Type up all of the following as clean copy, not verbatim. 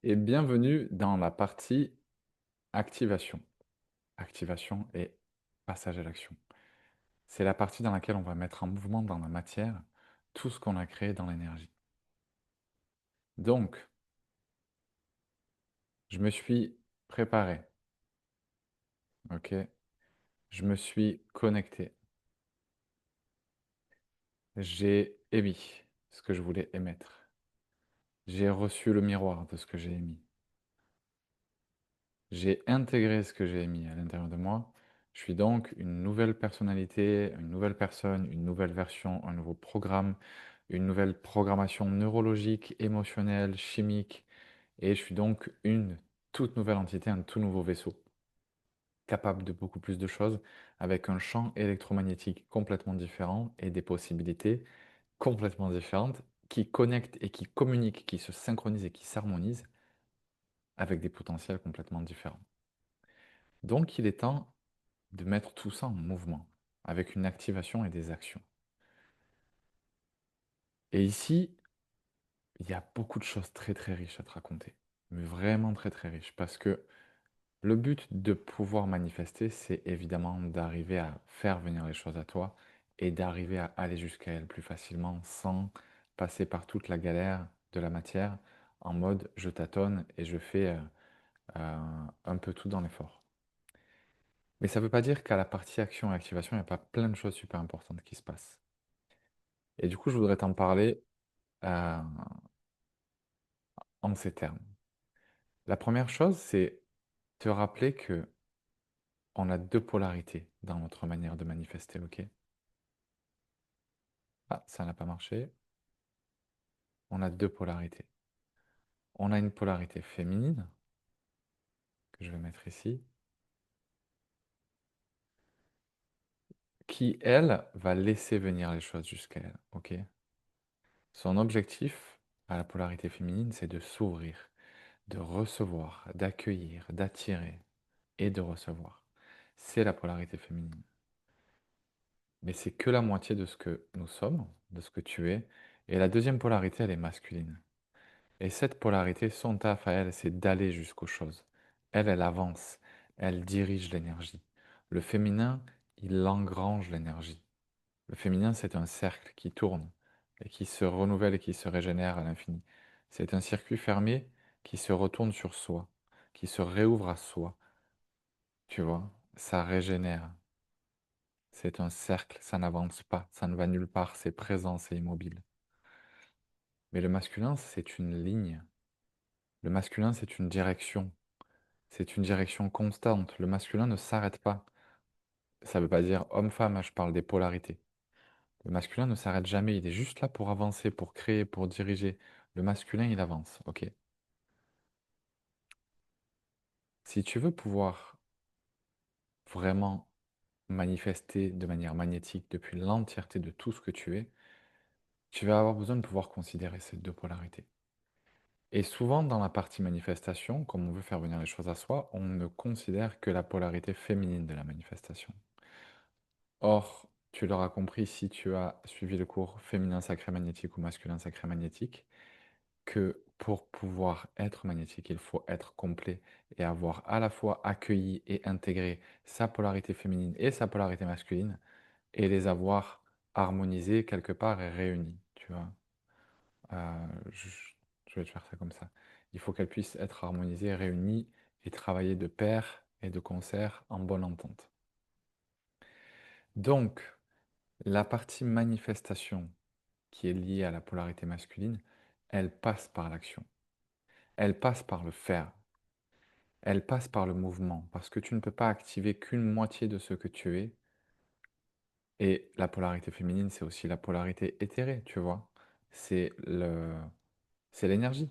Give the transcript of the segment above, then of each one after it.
Et bienvenue dans la partie activation. Activation et passage à l'action. C'est la partie dans laquelle on va mettre en mouvement dans la matière tout ce qu'on a créé dans l'énergie. Donc, je me suis préparé, ok? Je me suis connecté. J'ai émis ce que je voulais émettre. J'ai reçu le miroir de ce que j'ai émis. J'ai intégré ce que j'ai émis à l'intérieur de moi. Je suis donc une nouvelle personnalité, une nouvelle personne, une nouvelle version, un nouveau programme, une nouvelle programmation neurologique, émotionnelle, chimique. Et je suis donc une toute nouvelle entité, un tout nouveau vaisseau, capable de beaucoup plus de choses, avec un champ électromagnétique complètement différent et des possibilités complètement différentes qui connectent et qui communiquent, qui se synchronisent et qui s'harmonisent avec des potentiels complètement différents. Donc il est temps de mettre tout ça en mouvement, avec une activation et des actions. Et ici, il y a beaucoup de choses très très riches à te raconter, mais vraiment très très riches, parce que le but de pouvoir manifester, c'est évidemment d'arriver à faire venir les choses à toi et d'arriver à aller jusqu'à elles plus facilement sans passer par toute la galère de la matière en mode je tâtonne et je fais un peu tout dans l'effort. Mais ça ne veut pas dire qu'à la partie action et activation, il n'y a pas plein de choses super importantes qui se passent. Et du coup, je voudrais t'en parler euh, en ces termes. La première chose, c'est te rappeler que on a deux polarités dans notre manière de manifester, ok? Ah, ça n'a pas marché. On a deux polarités. On a une polarité féminine, que je vais mettre ici, qui, elle, va laisser venir les choses jusqu'à elle, ok? Son objectif à la polarité féminine, c'est de s'ouvrir, de recevoir, d'accueillir, d'attirer et de recevoir. C'est la polarité féminine. Mais c'est que la moitié de ce que nous sommes, de ce que tu es. Et la deuxième polarité, elle est masculine. Et cette polarité, son taf à elle, c'est d'aller jusqu'aux choses. Elle, elle avance, elle dirige l'énergie. Le féminin, il engrange l'énergie. Le féminin, c'est un cercle qui tourne et qui se renouvelle et qui se régénère à l'infini. C'est un circuit fermé qui se retourne sur soi, qui se réouvre à soi. Tu vois, ça régénère. C'est un cercle, ça n'avance pas, ça ne va nulle part, c'est présent, c'est immobile. Mais le masculin, c'est une ligne. Le masculin, c'est une direction constante. Le masculin ne s'arrête pas. Ça ne veut pas dire homme-femme, hein, je parle des polarités. Le masculin ne s'arrête jamais, il est juste là pour avancer, pour créer, pour diriger. Le masculin, il avance, ok? Si tu veux pouvoir vraiment manifester de manière magnétique depuis l'entièreté de tout ce que tu es, tu vas avoir besoin de pouvoir considérer ces deux polarités. Et souvent, dans la partie manifestation, comme on veut faire venir les choses à soi, on ne considère que la polarité féminine de la manifestation. Or, tu l'auras compris si tu as suivi le cours féminin sacré magnétique ou masculin sacré magnétique, que pour pouvoir être magnétique, il faut être complet et avoir à la fois accueilli et intégré sa polarité féminine et sa polarité masculine et les avoir harmonisés quelque part et réunis, tu vois. Euh, je, je vais te faire ça comme ça. Il faut qu'elles puissent être harmonisées, réunies et travailler de pair et de concert en bonne entente. Donc, la partie manifestation qui est liée à la polarité masculine, elle passe par l'action. Elle passe par le faire. Elle passe par le mouvement. Parce que tu ne peux pas activer qu'une moitié de ce que tu es. Et la polarité féminine, c'est aussi la polarité éthérée, tu vois. C'est le, c'est l'énergie.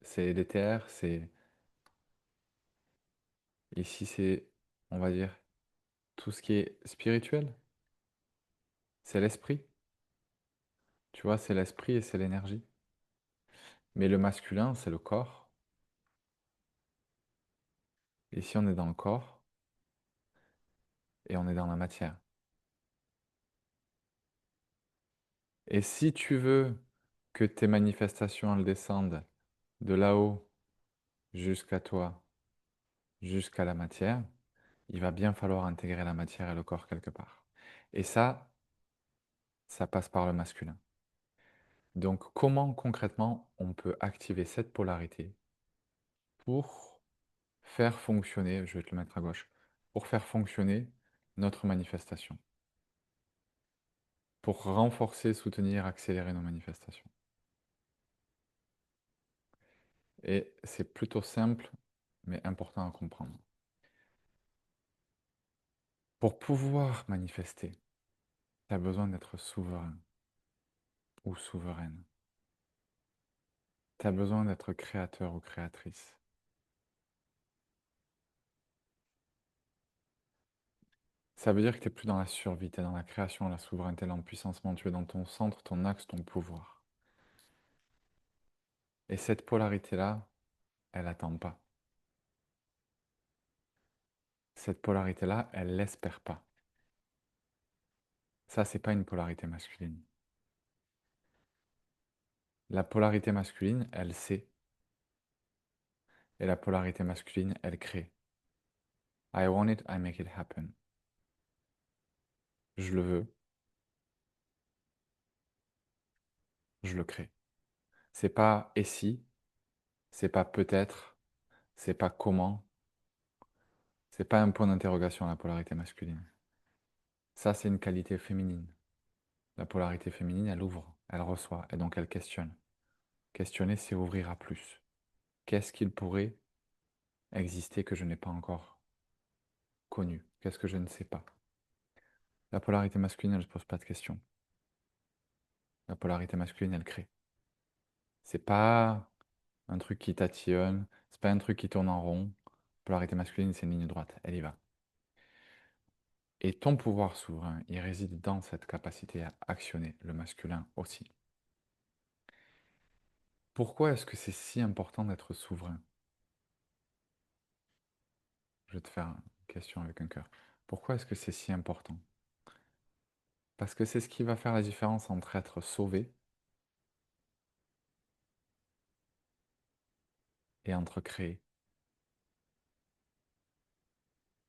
C'est l'éther, c'est... Ici, c'est, on va dire, tout ce qui est spirituel. C'est l'esprit. Tu vois, c'est l'esprit et c'est l'énergie. Mais le masculin, c'est le corps. Ici, on est dans le corps et on est dans la matière. Et si tu veux que tes manifestations elles descendent de là-haut jusqu'à toi, jusqu'à la matière, il va bien falloir intégrer la matière et le corps quelque part. Et ça passe par le masculin. Donc, comment concrètement on peut activer cette polarité pour faire fonctionner, je vais te le mettre à gauche, pour faire fonctionner notre manifestation, pour renforcer, soutenir, accélérer nos manifestations. Et c'est plutôt simple, mais important à comprendre. Pour pouvoir manifester, tu as besoin d'être souverain ou souveraine. Tu as besoin d'être créateur ou créatrice. Ça veut dire que tu n'es plus dans la survie, tu es dans la création, la souveraineté, l'empuissancement, tu es dans ton centre, ton axe, ton pouvoir. Et cette polarité-là, elle n'attend pas. Cette polarité-là, elle l'espère pas. Ça, c'est pas une polarité masculine. La polarité masculine, elle sait. Et la polarité masculine, elle crée. I want it, I make it happen. Je le veux, je le crée. C'est pas et si, c'est pas peut-être, c'est pas comment, c'est pas un point d'interrogation la polarité masculine. Ça, c'est une qualité féminine. La polarité féminine, elle ouvre, elle reçoit, et donc elle questionne. Questionner, c'est ouvrir à plus. Qu'est-ce qu'il pourrait exister que je n'ai pas encore connu? Qu'est-ce que je ne sais pas? La polarité masculine, elle ne se pose pas de questions. La polarité masculine, elle crée. C'est pas un truc qui tatillonne, c'est pas un truc qui tourne en rond. La polarité masculine, c'est une ligne droite, elle y va. Et ton pouvoir souverain, il réside dans cette capacité à actionner le masculin aussi. Pourquoi est-ce que c'est si important d'être souverain? Je vais te faire une question avec un cœur. Pourquoi est-ce que c'est si important? Parce que c'est ce qui va faire la différence entre être sauvé et entre créer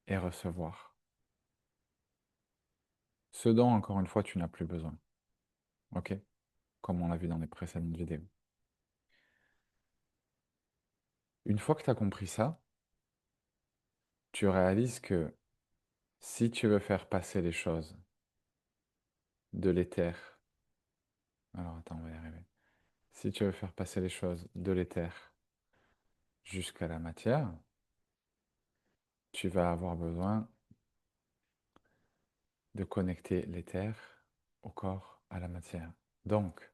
et recevoir. Ce dont, encore une fois, tu n'as plus besoin. Ok? Comme on l'a vu dans les précédentes vidéos. Une fois que tu as compris ça, tu réalises que si tu veux faire passer les choses de l'éther, alors attends, on va y arriver. Si tu veux faire passer les choses de l'éther jusqu'à la matière, tu vas avoir besoin de connecter l'éther au corps, à la matière. Donc,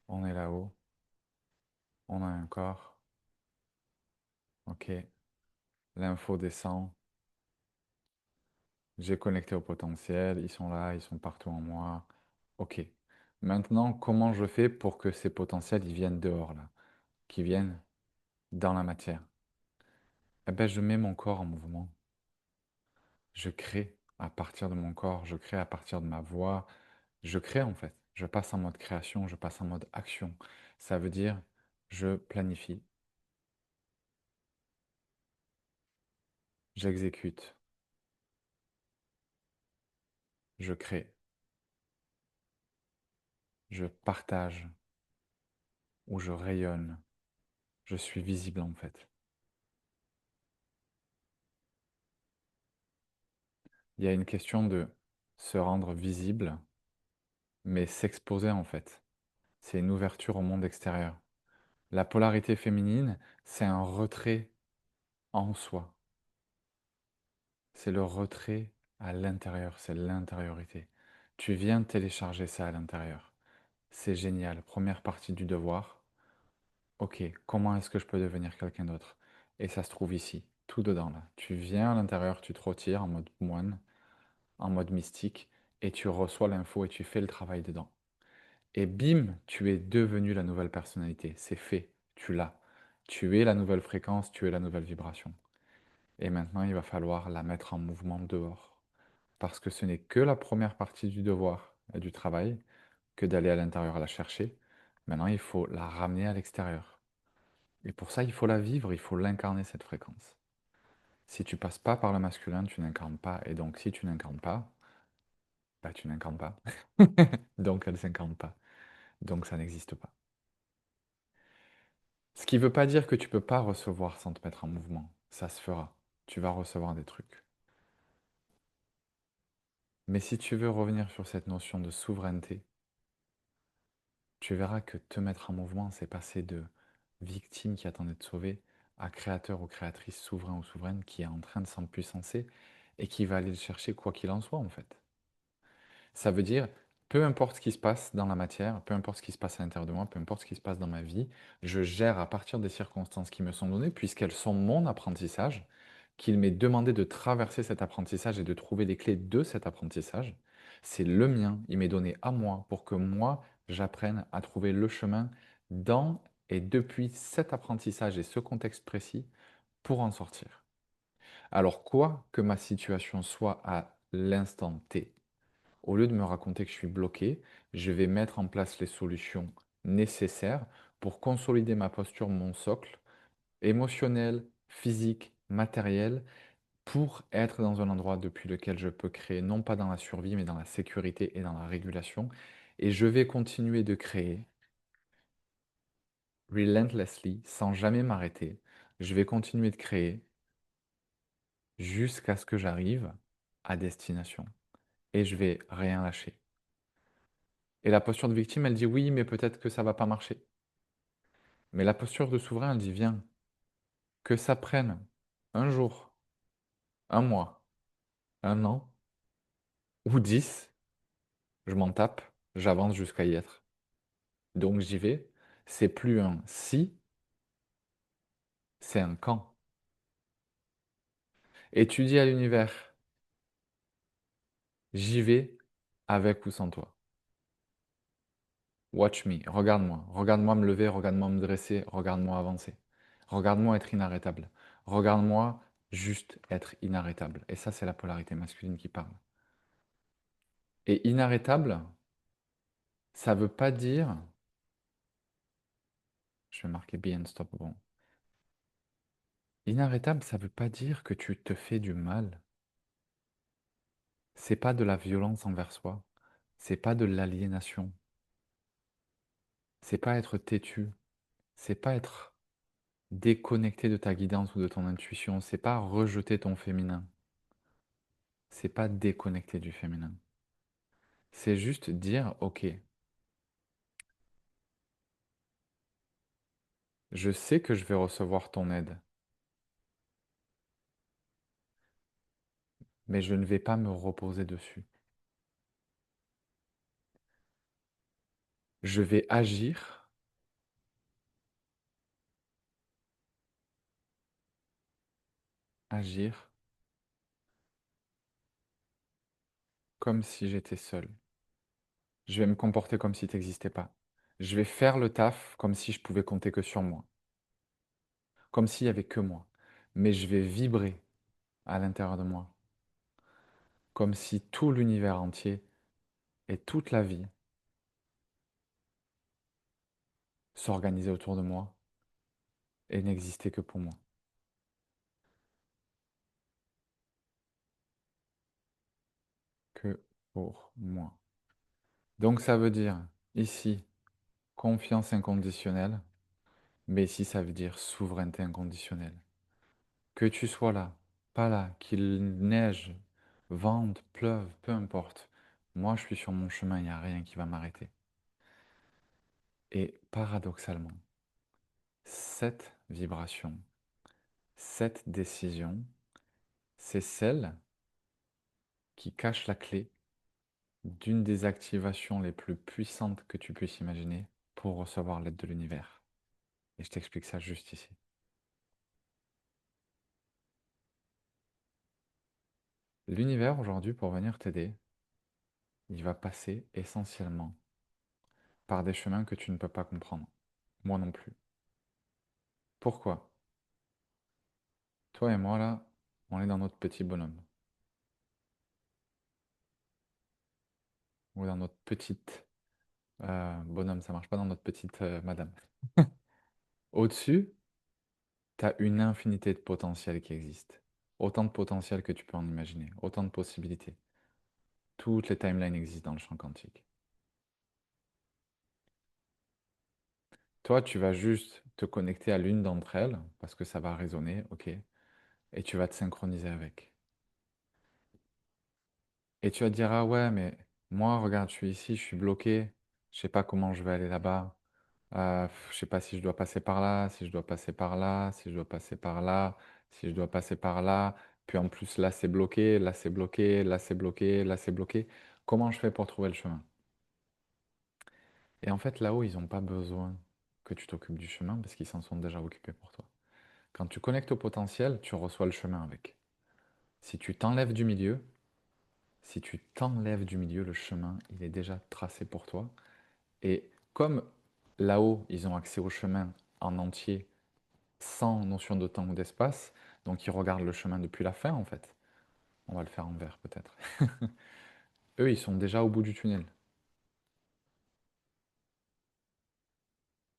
on est là-haut, on a un corps, ok, l'info descend, j'ai connecté au potentiel, ils sont là, ils sont partout en moi, ok. Maintenant, comment je fais pour que ces potentiels ils viennent dehors là, qu'ils viennent dans la matière? Eh ben, je mets mon corps en mouvement. Je crée à partir de mon corps, je crée à partir de ma voix, je crée en fait. Je passe en mode création, je passe en mode action. Ça veut dire, je planifie, j'exécute, je crée, je partage ou je rayonne. Je suis visible en fait. Il y a une question de se rendre visible, mais s'exposer en fait. C'est une ouverture au monde extérieur. La polarité féminine, c'est un retrait en soi. C'est le retrait à l'intérieur, c'est l'intériorité. Tu viens télécharger ça à l'intérieur. C'est génial. Première partie du devoir. Ok, comment est-ce que je peux devenir quelqu'un d'autre? Et ça se trouve ici, tout dedans là. Tu viens à l'intérieur, tu te retires en mode moine, en mode mystique, et tu reçois l'info et tu fais le travail dedans. Et bim, tu es devenu la nouvelle personnalité. C'est fait, tu l'as. Tu es la nouvelle fréquence, tu es la nouvelle vibration. Et maintenant, il va falloir la mettre en mouvement dehors. Parce que ce n'est que la première partie du devoir et du travail que d'aller à l'intérieur la chercher. Maintenant, il faut la ramener à l'extérieur. Et pour ça, il faut la vivre, il faut l'incarner, cette fréquence. Si tu passes pas par le masculin, tu n'incarnes pas. Et donc, si tu n'incarnes pas, bah, tu n'incarnes pas. Donc, elle ne s'incarne pas. Donc, ça n'existe pas. Ce qui ne veut pas dire que tu peux pas recevoir sans te mettre en mouvement. Ça se fera. Tu vas recevoir des trucs. Mais si tu veux revenir sur cette notion de souveraineté, tu verras que te mettre en mouvement, c'est passer de victime qui attend d'être sauvée à créateur ou créatrice souverain ou souveraine qui est en train de s'empuissancer et qui va aller le chercher quoi qu'il en soit en fait. Ça veut dire, peu importe ce qui se passe dans la matière, peu importe ce qui se passe à l'intérieur de moi, peu importe ce qui se passe dans ma vie, je gère à partir des circonstances qui me sont données, puisqu'elles sont mon apprentissage, qu'il m'est demandé de traverser cet apprentissage et de trouver les clés de cet apprentissage. C'est le mien, il m'est donné à moi pour que moi, j'apprenne à trouver le chemin dans et depuis cet apprentissage et ce contexte précis pour en sortir. Alors quoi que ma situation soit à l'instant T, au lieu de me raconter que je suis bloqué, je vais mettre en place les solutions nécessaires pour consolider ma posture, mon socle émotionnel, physique, matériel, pour être dans un endroit depuis lequel je peux créer, non pas dans la survie, mais dans la sécurité et dans la régulation. Et je vais continuer de créer relentlessly, sans jamais m'arrêter. Je vais continuer de créer jusqu'à ce que j'arrive à destination. Et je vais rien lâcher. Et la posture de victime, elle dit oui, mais peut-être que ça va pas marcher. Mais la posture de souverain, elle dit viens, que ça prenne un jour, un mois, un an ou 10, je m'en tape, j'avance jusqu'à y être. Donc j'y vais. C'est plus un si, c'est un quand. Et tu dis à l'univers, j'y vais avec ou sans toi. Watch me, regarde-moi, regarde-moi me lever, regarde-moi me dresser, regarde-moi avancer. Regarde-moi être inarrêtable. Regarde-moi juste être inarrêtable. Et ça, c'est la polarité masculine qui parle. Et inarrêtable, ça veut pas dire, je vais marquer be unstoppable. Inarrêtable, ça veut pas dire que tu te fais du mal. C'est pas de la violence envers soi. C'est pas de l'aliénation. C'est pas être têtu. C'est pas être déconnecté de ta guidance ou de ton intuition. C'est pas rejeter ton féminin. C'est pas déconnecter du féminin. C'est juste dire, ok, je sais que je vais recevoir ton aide, mais je ne vais pas me reposer dessus. Je vais agir comme si j'étais seul. Je vais me comporter comme si tu n'existais pas. Je vais faire le taf comme si je pouvais compter que sur moi, comme s'il n'y avait que moi. Mais je vais vibrer à l'intérieur de moi, comme si tout l'univers entier et toute la vie s'organisait autour de moi et n'existait que pour moi. Que pour moi. Donc ça veut dire ici confiance inconditionnelle, mais ici ça veut dire souveraineté inconditionnelle. Que tu sois là, pas là, qu'il neige, vente, pleuve, peu importe. Moi, je suis sur mon chemin, il n'y a rien qui va m'arrêter. Et paradoxalement, cette vibration, cette décision, c'est celle qui cache la clé d'une des activations les plus puissantes que tu puisses imaginer pour recevoir l'aide de l'univers. Et je t'explique ça juste ici. L'univers aujourd'hui, pour venir t'aider, il va passer essentiellement par des chemins que tu ne peux pas comprendre. Moi non plus. Pourquoi? Toi et moi, là, on est dans notre petit bonhomme. Ou dans notre petite bonhomme, ça marche pas dans notre petite madame. Au-dessus, Tu as une infinité de potentiels qui existent. Autant de potentiels que tu peux en imaginer, autant de possibilités. Toutes les timelines existent dans le champ quantique. Toi, tu vas juste te connecter à l'une d'entre elles, parce que ça va résonner, ok, et tu vas te synchroniser avec. Et tu vas te dire, ah ouais, mais moi, regarde, je suis ici, je suis bloqué, je sais pas comment je vais aller là-bas, je sais pas si je dois passer par là, si je dois passer par là, si je dois passer par là, si je dois passer par là, puis en plus là c'est bloqué, là c'est bloqué, là c'est bloqué, là c'est bloqué. Comment je fais pour trouver le chemin? Et en fait, là-haut, ils n'ont pas besoin que tu t'occupes du chemin parce qu'ils s'en sont déjà occupés pour toi. Quand tu connectes au potentiel, tu reçois le chemin avec. Si tu t'enlèves du milieu, si tu t'enlèves du milieu, le chemin, il est déjà tracé pour toi. Et comme là-haut, ils ont accès au chemin en entier, sans notion de temps ou d'espace, donc ils regardent le chemin depuis la fin en fait. On va le faire en vert peut-être. Eux, ils sont déjà au bout du tunnel.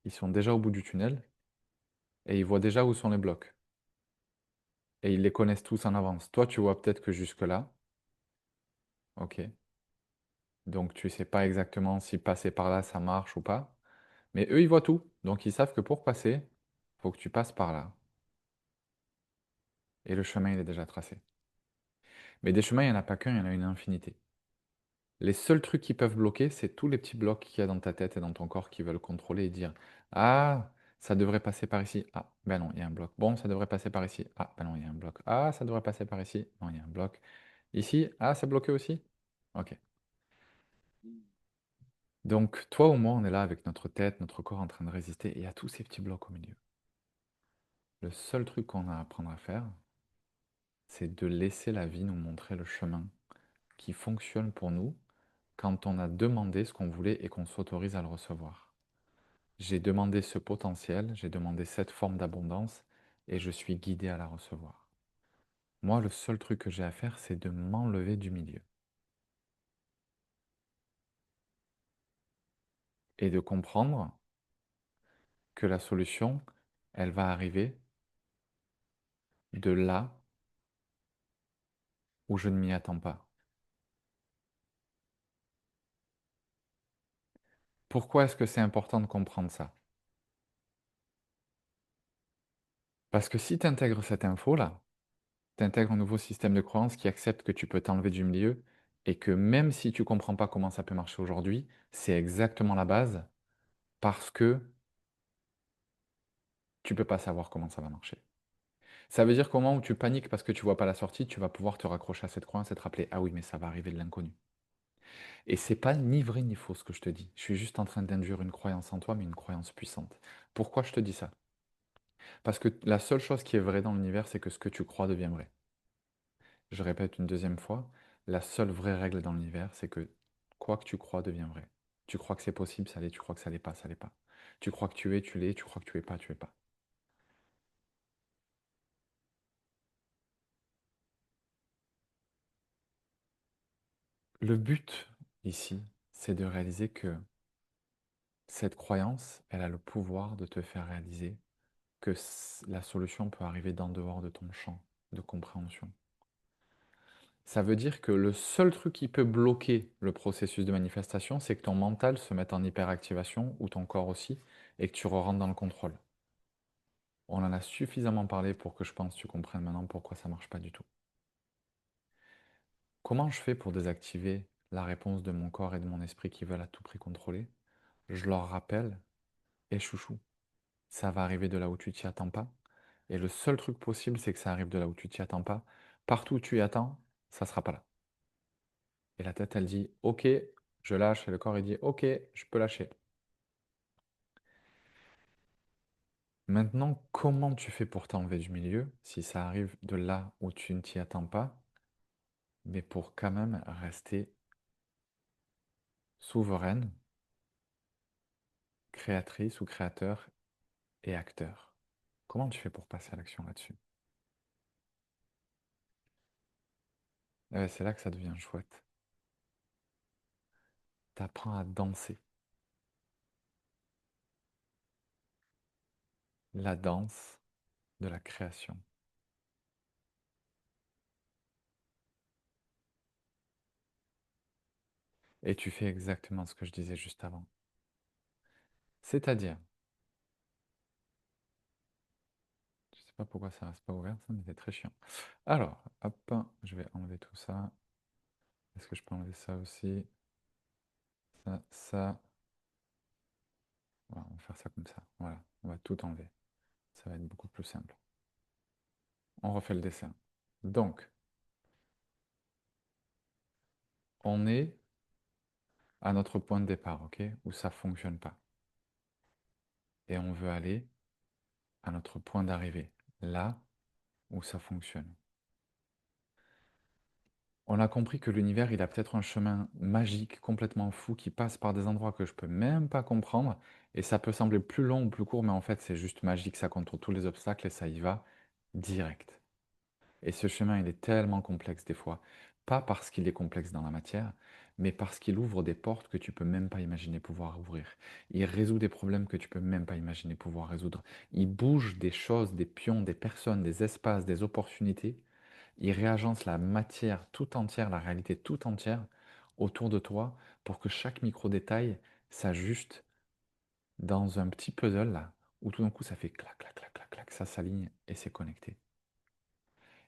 Ils sont déjà au bout du tunnel et ils voient déjà où sont les blocs. Et ils les connaissent tous en avance. Toi, tu vois peut-être que jusque-là, ok. Donc tu sais pas exactement si passer par là, ça marche ou pas. Mais eux, ils voient tout. Donc ils savent que pour passer, il faut que tu passes par là. Et le chemin, il est déjà tracé. Mais des chemins, il n'y en a pas qu'un, il y en a une infinité. Les seuls trucs qui peuvent bloquer, c'est tous les petits blocs qu'il y a dans ta tête et dans ton corps qui veulent contrôler et dire, ah, ça devrait passer par ici. Ah, ben non, il y a un bloc. Bon, ça devrait passer par ici. Ah, ben non, il y a un bloc. Ah, ça devrait passer par ici. Non, il y a un bloc. Ici, ah, c'est bloqué aussi. Ok. Donc, toi ou moi, on est là avec notre tête, notre corps en train de résister et il y a tous ces petits blocs au milieu. Le seul truc qu'on a à apprendre à faire, c'est de laisser la vie nous montrer le chemin qui fonctionne pour nous quand on a demandé ce qu'on voulait et qu'on s'autorise à le recevoir. J'ai demandé ce potentiel, j'ai demandé cette forme d'abondance et je suis guidé à la recevoir. Moi, le seul truc que j'ai à faire, c'est de m'enlever du milieu et de comprendre que la solution, elle va arriver de là où je ne m'y attends pas. Pourquoi est-ce que c'est important de comprendre ça? Parce que si tu intègres cette info-là, tu intègres un nouveau système de croyance qui accepte que tu peux t'enlever du milieu et que même si tu ne comprends pas comment ça peut marcher aujourd'hui, c'est exactement la base parce que tu ne peux pas savoir comment ça va marcher. Ça veut dire qu'au moment où tu paniques parce que tu vois pas la sortie, tu vas pouvoir te raccrocher à cette croyance et te rappeler, ah oui, mais ça va arriver de l'inconnu. Et c'est pas ni vrai ni faux ce que je te dis. Je suis juste en train d'induire une croyance en toi, mais une croyance puissante. Pourquoi je te dis ça? Parce que la seule chose qui est vraie dans l'univers, c'est que ce que tu crois devient vrai. Je répète une deuxième fois, la seule vraie règle dans l'univers, c'est que quoi que tu crois devient vrai. Tu crois que c'est possible, ça l'est, tu crois que ça l'est pas, ça l'est pas. Tu crois que tu l'es, tu crois que tu es pas, tu es pas. Le but ici, c'est de réaliser que cette croyance, elle a le pouvoir de te faire réaliser que la solution peut arriver d'en dehors de ton champ de compréhension. Ça veut dire que le seul truc qui peut bloquer le processus de manifestation, c'est que ton mental se mette en hyperactivation, ou ton corps aussi, et que tu rentres dans le contrôle. On en a suffisamment parlé pour que je pense que tu comprennes maintenant pourquoi ça ne marche pas du tout. Comment je fais pour désactiver la réponse de mon corps et de mon esprit qui veulent à tout prix contrôler? Je leur rappelle, et chouchou, ça va arriver de là où tu t'y attends pas. Et le seul truc possible, c'est que ça arrive de là où tu t'y attends pas. Partout où tu y attends, ça sera pas là. Et la tête, elle dit, ok, je lâche. Et le corps, il dit, ok, je peux lâcher. Maintenant, comment tu fais pour t'enlever du milieu si ça arrive de là où tu ne t'y attends pas, mais pour quand même rester souveraine, créatrice ou créateur et acteur? Comment tu fais pour passer à l'action là-dessus? C'est là que ça devient chouette. T'apprends à danser. La danse de la création. Et tu fais exactement ce que je disais juste avant. C'est-à-dire, je sais pas pourquoi ça reste pas ouvert, ça, mais c'est très chiant. Alors, hop, je vais enlever tout ça. Est-ce que je peux enlever ça aussi? Ça. Voilà, on va faire ça comme ça. Voilà, on va tout enlever. Ça va être beaucoup plus simple. On refait le dessin. Donc, on est à notre point de départ, ok? Où ça ne fonctionne pas. Et on veut aller à notre point d'arrivée, là où ça fonctionne. On a compris que l'univers, il a peut-être un chemin magique, complètement fou, qui passe par des endroits que je peux même pas comprendre. Et ça peut sembler plus long ou plus court, mais en fait, c'est juste magique, ça contourne tous les obstacles et ça y va direct. Et ce chemin, il est tellement complexe des fois. Pas parce qu'il est complexe dans la matière, mais parce qu'il ouvre des portes que tu peux même pas imaginer pouvoir ouvrir. Il résout des problèmes que tu peux même pas imaginer pouvoir résoudre. Il bouge des choses, des pions, des personnes, des espaces, des opportunités. Il réagence la matière tout entière, la réalité tout entière autour de toi pour que chaque micro-détail s'ajuste dans un petit puzzle là, où tout d'un coup ça fait clac, clac, clac, clac, clac, ça s'aligne et c'est connecté.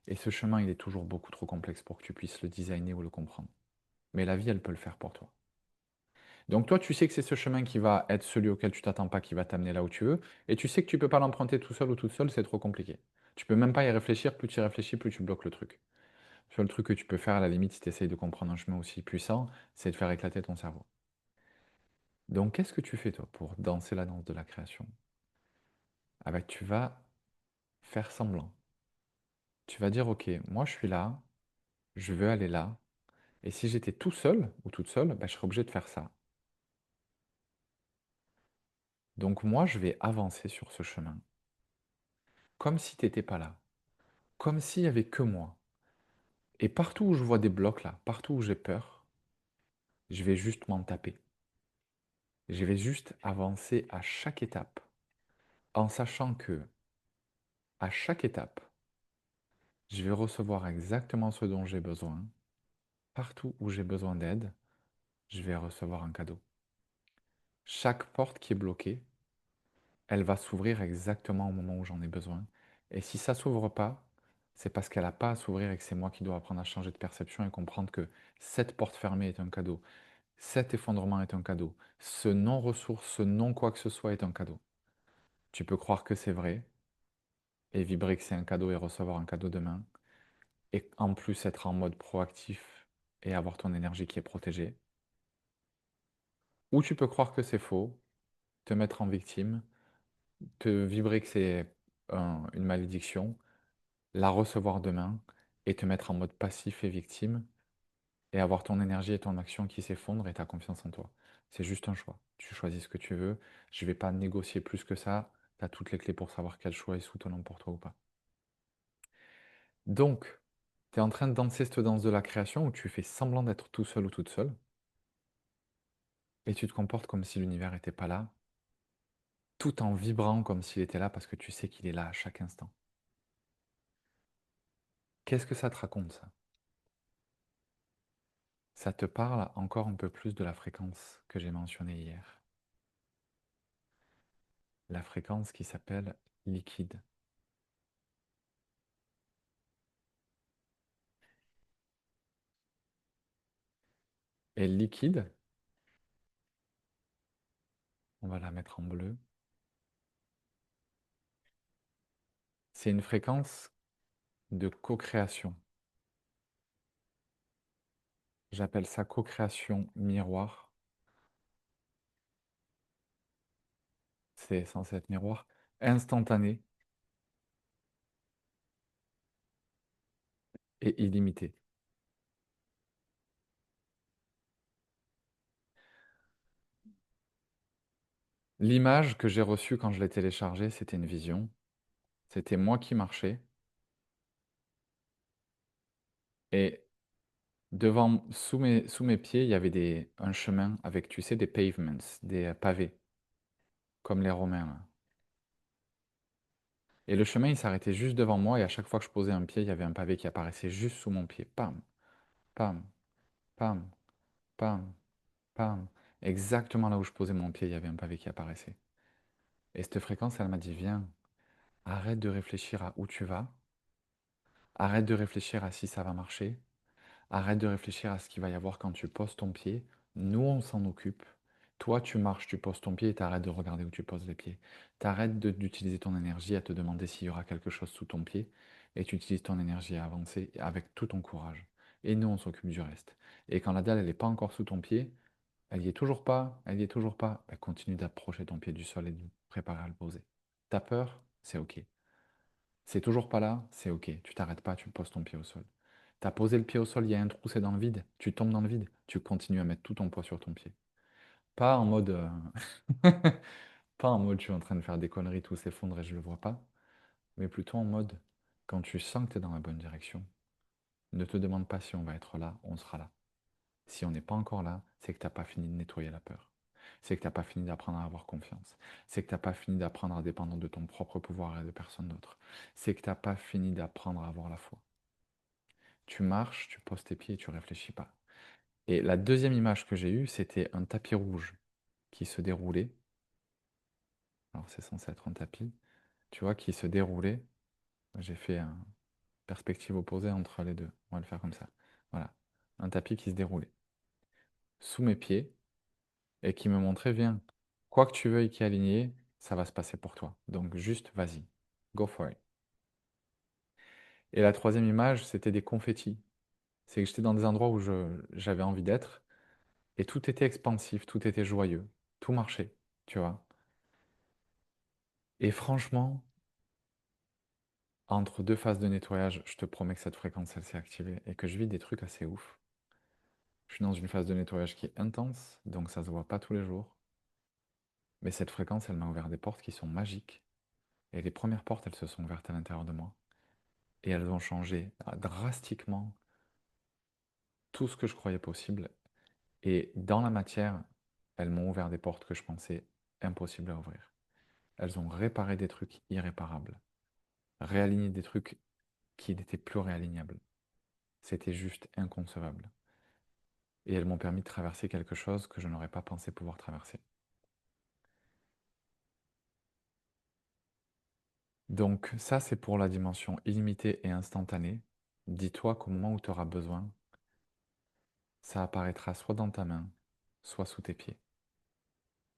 Et ce chemin, il est toujours beaucoup trop complexe pour que tu puisses le designer ou le comprendre. Mais la vie, elle peut le faire pour toi. Donc toi, tu sais que c'est ce chemin qui va être celui auquel tu t'attends pas, qui va t'amener là où tu veux, et tu sais que tu peux pas l'emprunter tout seul ou toute seule, c'est trop compliqué. Tu peux même pas y réfléchir, plus tu y réfléchis, plus tu bloques le truc. Le seul truc que tu peux faire, à la limite, si tu essayes de comprendre un chemin aussi puissant, c'est de faire éclater ton cerveau. Donc qu'est-ce que tu fais toi pour danser la danse de la création? Ah bah, tu vas faire semblant. Tu vas dire, ok, moi je suis là, je veux aller là, et si j'étais tout seul ou toute seule, bah, je serais obligé de faire ça. Donc moi, je vais avancer sur ce chemin, comme si tu n'étais pas là, comme s'il n'y avait que moi. Et partout où je vois des blocs là, partout où j'ai peur, je vais juste m'en taper. Je vais juste avancer à chaque étape, en sachant que à chaque étape, je vais recevoir exactement ce dont j'ai besoin. Partout où j'ai besoin d'aide, je vais recevoir un cadeau. Chaque porte qui est bloquée, elle va s'ouvrir exactement au moment où j'en ai besoin. Et si ça s'ouvre pas, c'est parce qu'elle n'a pas à s'ouvrir et que c'est moi qui dois apprendre à changer de perception et comprendre que cette porte fermée est un cadeau, cet effondrement est un cadeau, ce non-ressource, ce non quoi que ce soit est un cadeau. Tu peux croire que c'est vrai et vibrer que c'est un cadeau et recevoir un cadeau demain, et en plus être en mode proactif et avoir ton énergie qui est protégée. Ou tu peux croire que c'est faux, te mettre en victime, te vibrer que c'est une malédiction, la recevoir demain et te mettre en mode passif et victime et avoir ton énergie et ton action qui s'effondrent et ta confiance en toi. C'est juste un choix. Tu choisis ce que tu veux. Je ne vais pas négocier plus que ça. Tu as toutes les clés pour savoir quel choix est soutenant pour toi ou pas. Donc, tu es en train de danser cette danse de la création où tu fais semblant d'être tout seul ou toute seule et tu te comportes comme si l'univers n'était pas là, tout en vibrant comme s'il était là parce que tu sais qu'il est là à chaque instant. Qu'est-ce que ça te raconte, ça? Ça te parle encore un peu plus de la fréquence que j'ai mentionnée hier. La fréquence qui s'appelle liquide. Et liquide, on va la mettre en bleu, c'est une fréquence de co-création. J'appelle ça co-création miroir. C'est censé être miroir. Instantané et illimité. L'image que j'ai reçue quand je l'ai téléchargée, c'était une vision. C'était moi qui marchais. Et devant, sous mes pieds, il y avait un chemin avec, tu sais, des pavements, des pavés, comme les Romains, là. Et le chemin, il s'arrêtait juste devant moi, et à chaque fois que je posais un pied, il y avait un pavé qui apparaissait juste sous mon pied. Pam, pam, pam, pam, pam. Exactement là où je posais mon pied, il y avait un pavé qui apparaissait. Et cette fréquence, elle m'a dit, viens, arrête de réfléchir à où tu vas, arrête de réfléchir à si ça va marcher, arrête de réfléchir à ce qu'il va y avoir quand tu poses ton pied. Nous, on s'en occupe. Toi, tu marches, tu poses ton pied et t'arrêtes de regarder où tu poses les pieds. T'arrêtes d'utiliser ton énergie à te demander s'il y aura quelque chose sous ton pied et tu utilises ton énergie à avancer avec tout ton courage. Et nous, on s'occupe du reste. Et quand la dalle, elle n'est pas encore sous ton pied, elle y est toujours pas, elle y est toujours pas, bah, continue d'approcher ton pied du sol et de préparer à le poser. T'as peur? C'est ok. C'est toujours pas là, c'est ok. Tu t'arrêtes pas, tu poses ton pied au sol. T'as posé le pied au sol, il y a un trou, c'est dans le vide. Tu tombes dans le vide, tu continues à mettre tout ton poids sur ton pied. Pas en mode, pas en mode je suis en train de faire des conneries, tout s'effondre et je le vois pas, mais plutôt en mode quand tu sens que tu es dans la bonne direction, ne te demande pas si on va être là, on sera là. Si on n'est pas encore là, c'est que tu n'as pas fini de nettoyer la peur. C'est que tu n'as pas fini d'apprendre à avoir confiance. C'est que tu n'as pas fini d'apprendre à dépendre de ton propre pouvoir et de personne d'autre. C'est que tu n'as pas fini d'apprendre à avoir la foi. Tu marches, tu poses tes pieds et tu réfléchis pas. Et la deuxième image que j'ai eue, c'était un tapis rouge qui se déroulait. Alors c'est censé être un tapis, tu vois, qui se déroulait. J'ai fait une perspective opposée entre les deux. On va le faire comme ça. Voilà. Un tapis qui se déroulait sous mes pieds et qui me montrait, viens, quoi que tu veuilles qui est aligné, ça va se passer pour toi. Donc juste vas-y. Go for it. Et la troisième image, c'était des confettis. C'est que j'étais dans des endroits où j'avais envie d'être et tout était expansif, tout était joyeux, tout marchait, tu vois. Et franchement, entre deux phases de nettoyage, je te promets que cette fréquence, elle s'est activée et que je vis des trucs assez ouf. Je suis dans une phase de nettoyage qui est intense, donc ça se voit pas tous les jours. Mais cette fréquence, elle m'a ouvert des portes qui sont magiques. Et les premières portes, elles se sont ouvertes à l'intérieur de moi. Et elles ont changé drastiquement tout ce que je croyais possible. Et dans la matière, elles m'ont ouvert des portes que je pensais impossibles à ouvrir. Elles ont réparé des trucs irréparables, réaligné des trucs qui n'étaient plus réalignables. C'était juste inconcevable. Et elles m'ont permis de traverser quelque chose que je n'aurais pas pensé pouvoir traverser. Donc ça, c'est pour la dimension illimitée et instantanée. Dis-toi qu'au moment où tu auras besoin, ça apparaîtra soit dans ta main, soit sous tes pieds.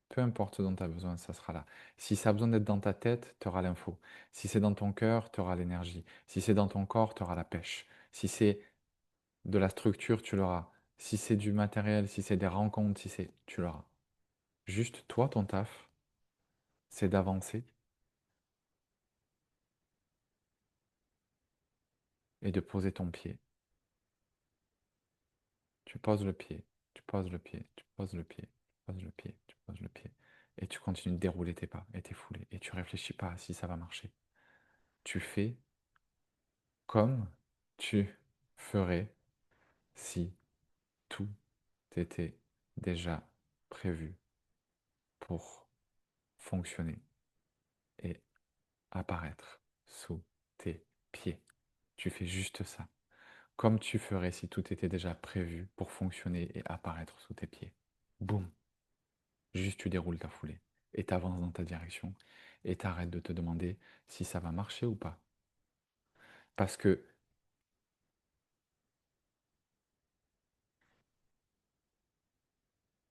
Peu importe ce dont tu as besoin, ça sera là. Si ça a besoin d'être dans ta tête, tu auras l'info. Si c'est dans ton cœur, tu auras l'énergie. Si c'est dans ton corps, tu auras la pêche. Si c'est de la structure, tu l'auras. Si c'est du matériel, si c'est des rencontres, si c'est, tu l'auras. Juste toi, ton taf, c'est d'avancer et de poser ton pied. Tu poses le pied, tu poses le pied, tu poses le pied, tu poses le pied, tu poses le pied. Et tu continues de dérouler tes pas et tes foulées. Et tu réfléchis pas à si ça va marcher. Tu fais comme tu ferais si tout était déjà prévu pour fonctionner et apparaître sous tes pieds. Tu fais juste ça. Comme tu ferais si tout était déjà prévu pour fonctionner et apparaître sous tes pieds. Boum. Juste tu déroules ta foulée et tu avances dans ta direction et t'arrêtes de te demander si ça va marcher ou pas. Parce que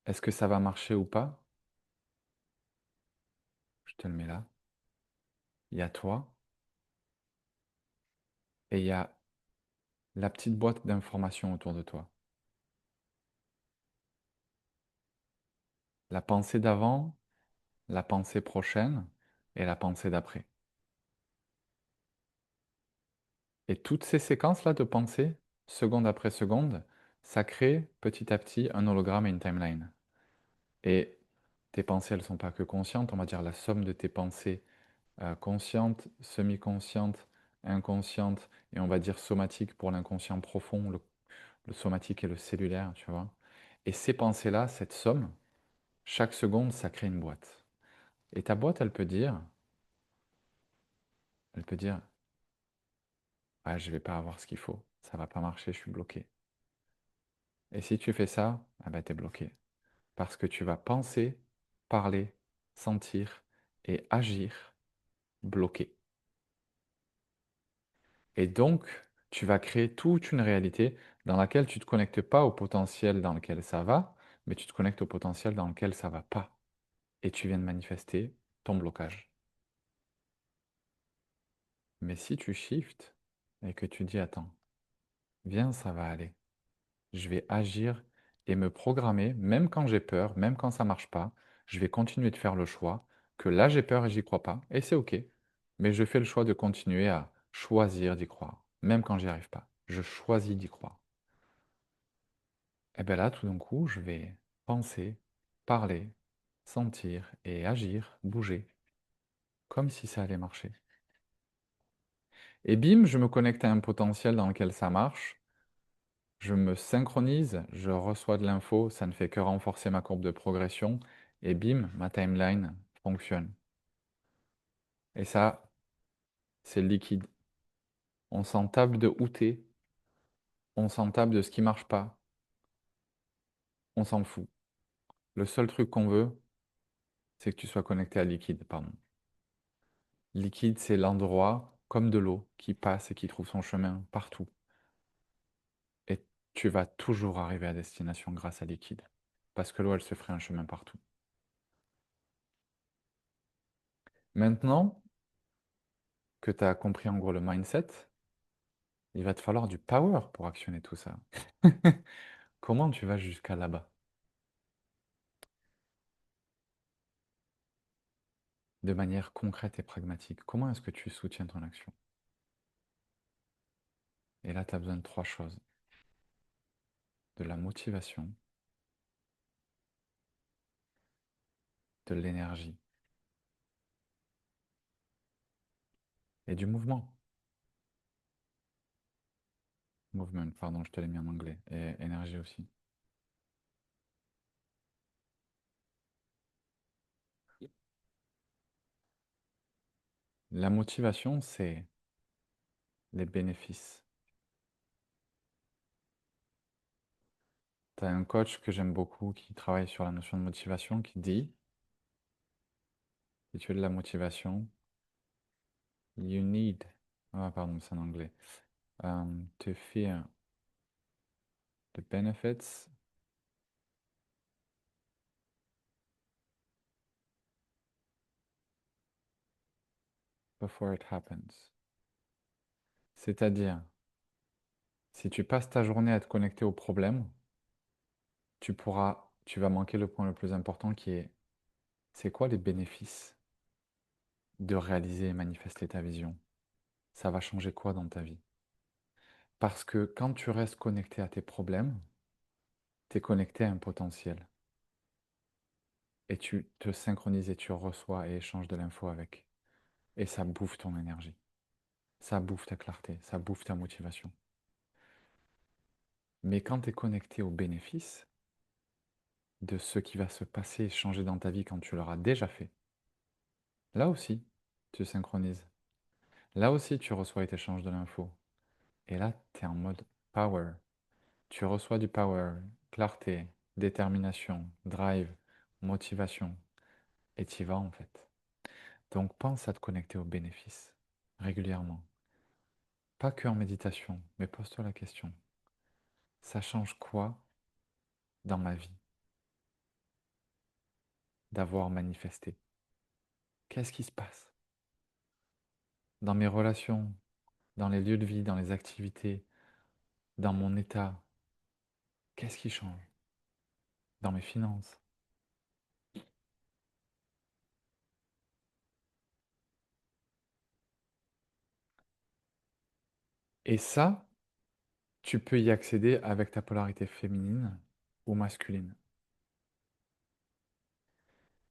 est-ce que ça va marcher ou pas? Je te le mets là. Il y a toi et il y a la petite boîte d'informations autour de toi. La pensée d'avant, la pensée prochaine et la pensée d'après. Et toutes ces séquences-là de pensée, seconde après seconde, ça crée petit à petit un hologramme et une timeline. Et tes pensées, elles ne sont pas que conscientes, on va dire la somme de tes pensées conscientes, semi-conscientes, inconscientes, et on va dire somatiques pour l'inconscient profond, le somatique et le cellulaire, tu vois. Et ces pensées-là, cette somme, chaque seconde, ça crée une boîte. Et ta boîte, elle peut dire, Elle peut dire, ouais, je vais pas avoir ce qu'il faut, ça va pas marcher, je suis bloqué. Et si tu fais ça, ah ben, tu es bloqué. Parce que tu vas penser, parler, sentir et agir bloqué. Et donc, tu vas créer toute une réalité dans laquelle tu ne te connectes pas au potentiel dans lequel ça va, mais tu te connectes au potentiel dans lequel ça va pas. Et tu viens de manifester ton blocage. Mais si tu shifts et que tu dis, attends, viens, ça va aller. Je vais agir et me programmer, même quand j'ai peur, même quand ça marche pas, je vais continuer de faire le choix que là j'ai peur et j'y crois pas, et c'est ok. Mais je fais le choix de continuer à choisir d'y croire, même quand j'y arrive pas. Je choisis d'y croire. Et bien là, tout d'un coup, je vais penser, parler, sentir et agir, bouger, comme si ça allait marcher. Et bim, je me connecte à un potentiel dans lequel ça marche. Je me synchronise, je reçois de l'info, ça ne fait que renforcer ma courbe de progression, et bim, ma timeline fonctionne. Et ça, c'est liquide. On s'en tape de où t'es, on s'en tape de ce qui marche pas, on s'en fout. Le seul truc qu'on veut, c'est que tu sois connecté à liquide, pardon. Liquide, c'est l'endroit, comme de l'eau, qui passe et qui trouve son chemin partout. Et tu vas toujours arriver à destination grâce à liquide. Parce que l'eau, elle se ferait un chemin partout. Maintenant que tu as compris en gros le mindset, il va te falloir du power pour actionner tout ça. Comment tu vas jusqu'à là-bas? De manière concrète et pragmatique. Comment est-ce que tu soutiens ton action? Et là, tu as besoin de trois choses. De la motivation, de l'énergie et du mouvement. Movement, pardon, je te l'ai mis en anglais. Et énergie aussi. La motivation, c'est les bénéfices. Tu as un coach que j'aime beaucoup qui travaille sur la notion de motivation qui dit, si tu veux de la motivation, you need, ah pardon, c'est en anglais, to feel the benefits before it happens. C'est-à-dire, si tu passes ta journée à te connecter au problème, tu vas manquer le point le plus important qui est, c'est quoi les bénéfices de réaliser et manifester ta vision? Ça va changer quoi dans ta vie? Parce que quand tu restes connecté à tes problèmes, tu es connecté à un potentiel. Et tu te synchronises et tu reçois et échanges de l'info avec. Et ça bouffe ton énergie. Ça bouffe ta clarté, ça bouffe ta motivation. Mais quand tu es connecté aux bénéfices de ce qui va se passer et changer dans ta vie quand tu l'auras déjà fait, là aussi, tu synchronises. Là aussi, tu reçois et t'échanges de l'info. Et là, tu es en mode power. Tu reçois du power, clarté, détermination, drive, motivation. Et tu y vas en fait. Donc pense à te connecter aux bénéfices régulièrement. Pas que en méditation, mais pose-toi la question. Ça change quoi dans ma vie d'avoir manifesté? Qu'est-ce qui se passe dans mes relations, dans les lieux de vie, dans les activités, dans mon état? Qu'est-ce qui change dans mes finances? Et ça, tu peux y accéder avec ta polarité féminine ou masculine.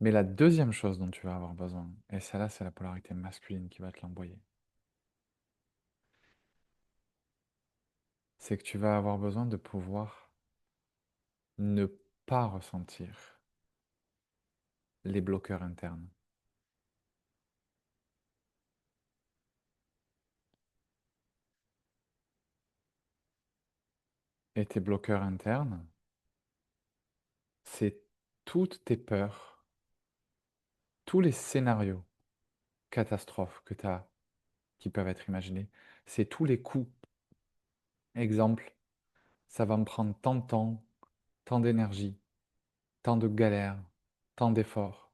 Mais la deuxième chose dont tu vas avoir besoin, et celle-là, c'est la polarité masculine qui va te l'envoyer, c'est que tu vas avoir besoin de pouvoir ne pas ressentir les bloqueurs internes. Et tes bloqueurs internes, c'est toutes tes peurs, tous les scénarios catastrophes que tu as qui peuvent être imaginés. C'est tous les coups. Exemple, ça va me prendre tant de temps, tant d'énergie, tant de galères, tant d'efforts.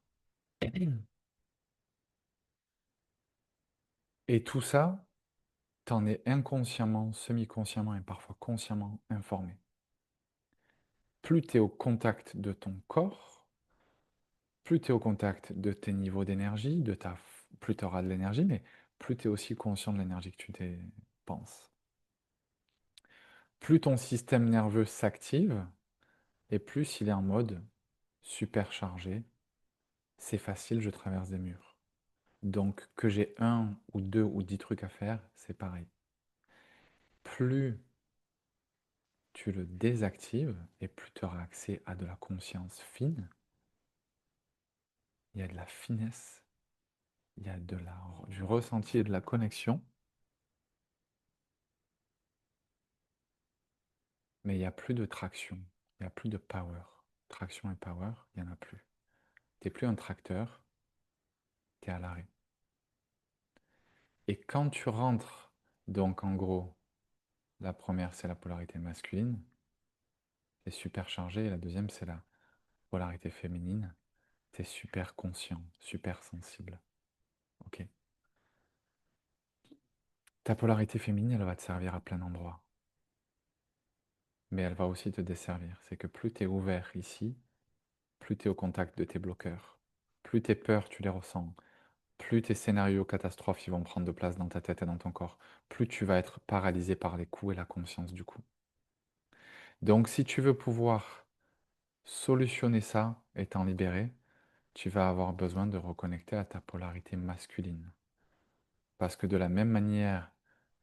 Et tout ça, t'en es inconsciemment, semi-consciemment et parfois consciemment informé. Plus tu es au contact de ton corps, plus tu es au contact de tes niveaux d'énergie, plus tu auras de l'énergie, mais plus tu es aussi conscient de l'énergie que tu dépenses. Plus ton système nerveux s'active, et plus il est en mode superchargé, c'est facile, je traverse des murs. Donc que j'ai un ou deux ou 10 trucs à faire, c'est pareil. Plus tu le désactives et plus tu auras accès à de la conscience fine, il y a de la finesse, il y a du ressenti et de la connexion, mais il n'y a plus de traction, il n'y a plus de power. Traction et power, il n'y en a plus. Tu n'es plus un tracteur, tu es à l'arrêt. Et quand tu rentres, donc en gros, la première c'est la polarité masculine, c'est super chargé, et la deuxième c'est la polarité féminine, tu es super conscient, super sensible. Ok. Ta polarité féminine, elle va te servir à plein d'endroits, mais elle va aussi te desservir. C'est que plus tu es ouvert ici, plus tu es au contact de tes bloqueurs, plus tes peurs, tu les ressens, plus tes scénarios catastrophes ils vont prendre de place dans ta tête et dans ton corps, plus tu vas être paralysé par les coups et la conscience du coup. Donc si tu veux pouvoir solutionner ça et t'en libérer, tu vas avoir besoin de reconnecter à ta polarité masculine. Parce que de la même manière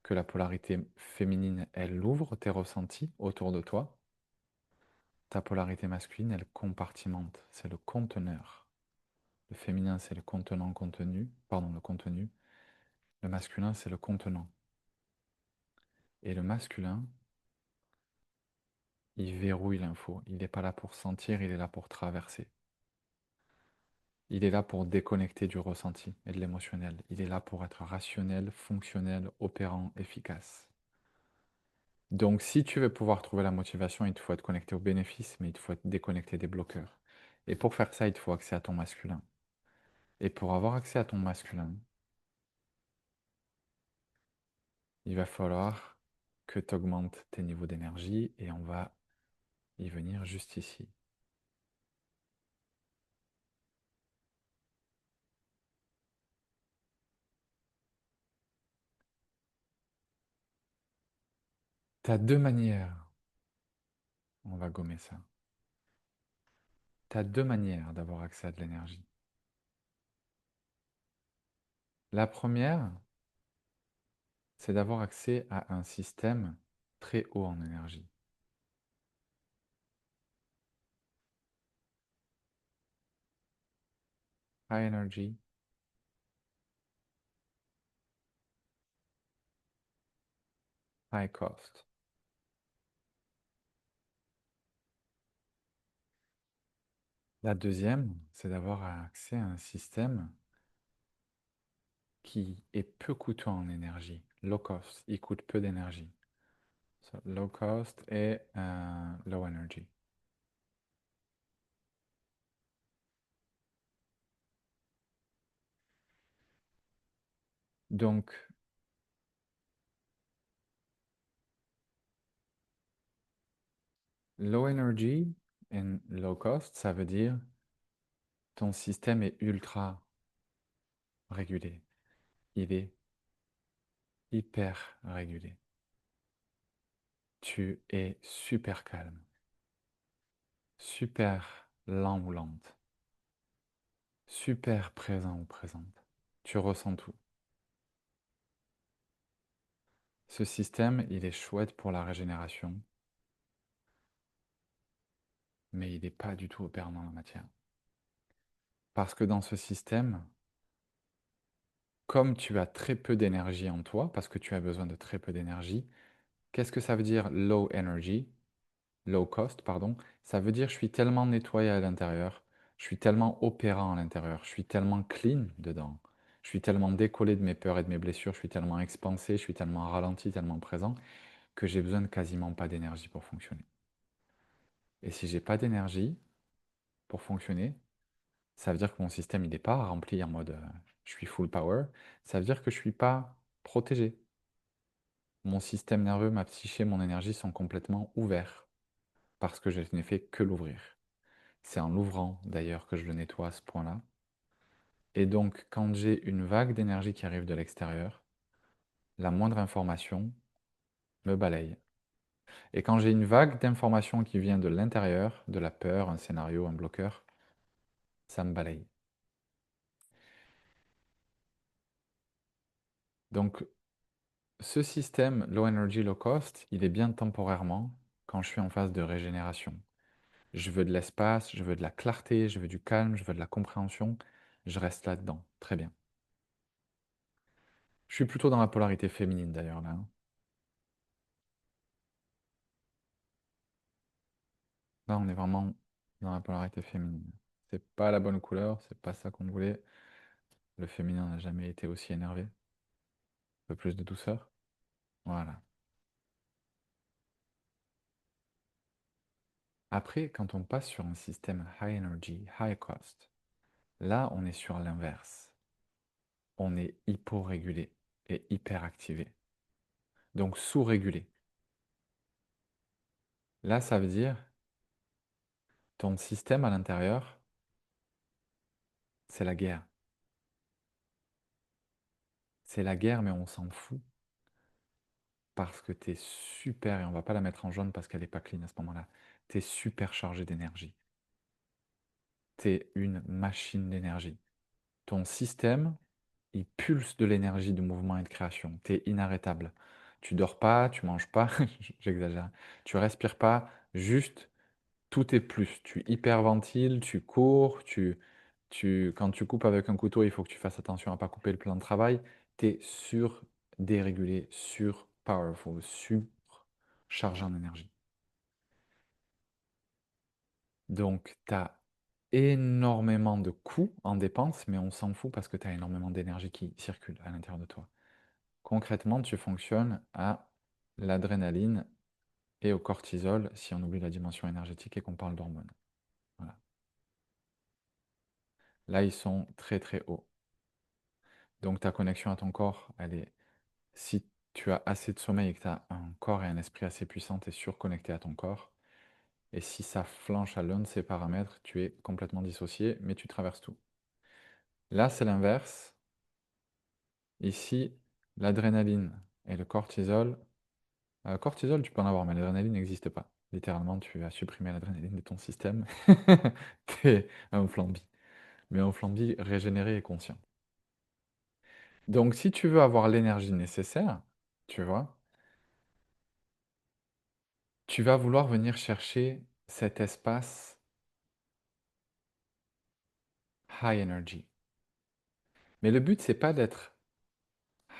que la polarité féminine, elle ouvre tes ressentis autour de toi, ta polarité masculine, elle compartimente, c'est le conteneur. Le féminin, c'est le contenant contenu, pardon, le contenu. Le masculin, c'est le contenant. Et le masculin, il verrouille l'info. Il n'est pas là pour sentir, il est là pour traverser. Il est là pour déconnecter du ressenti et de l'émotionnel. Il est là pour être rationnel, fonctionnel, opérant, efficace. Donc, si tu veux pouvoir trouver la motivation, il te faut être connecté aux bénéfices, mais il te faut être déconnecté des bloqueurs. Et pour faire ça, il te faut accès à ton masculin. Et pour avoir accès à ton masculin, il va falloir que tu augmentes tes niveaux d'énergie et on va y venir juste ici. Tu as deux manières, on va gommer ça. Tu as deux manières d'avoir accès à de l'énergie. La première, c'est d'avoir accès à un système très haut en énergie. High energy, high cost. La deuxième, c'est d'avoir accès à un système qui est peu coûteux en énergie. Low cost, il coûte peu d'énergie. So, low cost et low energy. Donc, low energy et low cost, ça veut dire ton système est ultra régulé. Il est hyper régulé. Tu es super calme, super lent ou lente, super présent ou présente. Tu ressens tout. Ce système, il est chouette pour la régénération, mais il n'est pas du tout opérant dans la matière. Parce que dans ce système, comme tu as très peu d'énergie en toi, parce que tu as besoin de très peu d'énergie, qu'est-ce que ça veut dire low energy? low cost, pardon, ça veut dire je suis tellement nettoyé à l'intérieur, je suis tellement opérant à l'intérieur, je suis tellement clean dedans, je suis tellement décollé de mes peurs et de mes blessures, je suis tellement expansé, je suis tellement ralenti, tellement présent, que j'ai besoin de quasiment pas d'énergie pour fonctionner. Et si j'ai pas d'énergie pour fonctionner, ça veut dire que mon système il n'est pas rempli en mode je suis full power, ça veut dire que je suis pas protégé. Mon système nerveux, ma psyché, mon énergie sont complètement ouverts parce que je n'ai fait que l'ouvrir. C'est en l'ouvrant d'ailleurs que je le nettoie à ce point-là. Et donc quand j'ai une vague d'énergie qui arrive de l'extérieur, la moindre information me balaye. Et quand j'ai une vague d'informations qui vient de l'intérieur, de la peur, un scénario, un bloqueur, ça me balaye. Donc ce système low energy, low cost, il est bien temporairement quand je suis en phase de régénération. Je veux de l'espace, je veux de la clarté, je veux du calme, je veux de la compréhension. Je reste là-dedans. Très bien. Je suis plutôt dans la polarité féminine d'ailleurs là, hein. Là, on est vraiment dans la polarité féminine. C'est pas la bonne couleur, c'est pas ça qu'on voulait. Le féminin n'a jamais été aussi énervé. Un peu plus de douceur. Voilà. Après, quand on passe sur un système high energy, high cost, là, on est sur l'inverse. On est hyporégulé et hyperactivé. Donc sous-régulé. Là, ça veut dire ton système à l'intérieur, c'est la guerre. C'est la guerre, mais on s'en fout parce que tu es super, et on va pas la mettre en jaune parce qu'elle n'est pas clean à ce moment-là. Tu es super chargé d'énergie. Tu es une machine d'énergie. Ton système, il pulse de l'énergie de mouvement et de création. Tu es inarrêtable. Tu dors pas, tu manges pas, j'exagère. Tu respires pas, juste tout est plus. Tu hyperventiles, tu cours, quand tu coupes avec un couteau, il faut que tu fasses attention à ne pas couper le plan de travail. Tu es sur-dérégulé, sur-powerful, sur-chargé en énergie. Donc, tu as énormément de coûts en dépenses, mais on s'en fout parce que tu as énormément d'énergie qui circule à l'intérieur de toi. Concrètement, tu fonctionnes à l'adrénaline et au cortisol si on oublie la dimension énergétique et qu'on parle d'hormones. Voilà. Là, ils sont très très hauts. Donc ta connexion à ton corps, elle est... Si tu as assez de sommeil et que tu as un corps et un esprit assez puissants, tu es surconnecté à ton corps. Et si ça flanche à l'un de ces paramètres, tu es complètement dissocié, mais tu traverses tout. Là, c'est l'inverse. Ici, l'adrénaline et le cortisol. Cortisol, tu peux en avoir, mais l'adrénaline n'existe pas. Littéralement, tu as supprimé l'adrénaline de ton système. T'es un flambi. Mais un flambi régénéré et conscient. Donc, si tu veux avoir l'énergie nécessaire, tu vois, tu vas vouloir venir chercher cet espace high energy. Mais le but, c'est pas d'être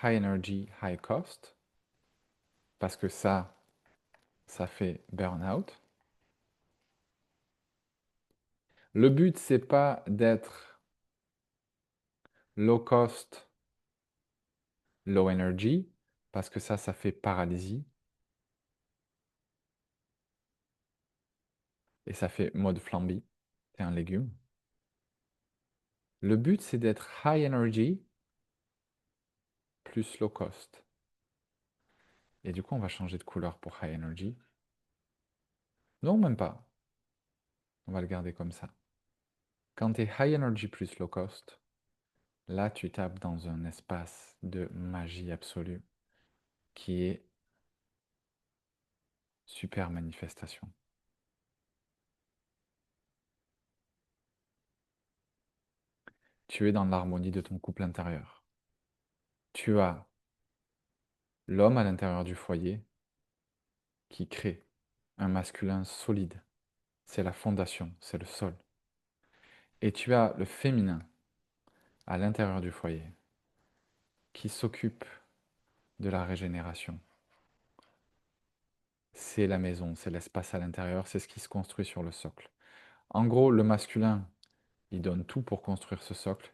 high energy, high cost, parce que ça fait burn-out. Le but, c'est pas d'être low cost, low energy, parce que ça fait paralysie et ça fait mode flambi. C'est un légume. Le but, c'est d'être high energy plus low cost. Et du coup, on va changer de couleur pour high energy. Non, même pas. On va le garder comme ça. Quand tu es high energy plus low cost, là, tu tapes dans un espace de magie absolue qui est super manifestation. Tu es dans l'harmonie de ton couple intérieur. Tu as l'homme à l'intérieur du foyer qui crée un masculin solide. C'est la fondation, c'est le sol. Et tu as le féminin à l'intérieur du foyer qui s'occupe de la régénération. c'est la maison, c'est l'espace à l'intérieur, c'est ce qui se construit sur le socle. En gros, le masculin, il donne tout pour construire ce socle,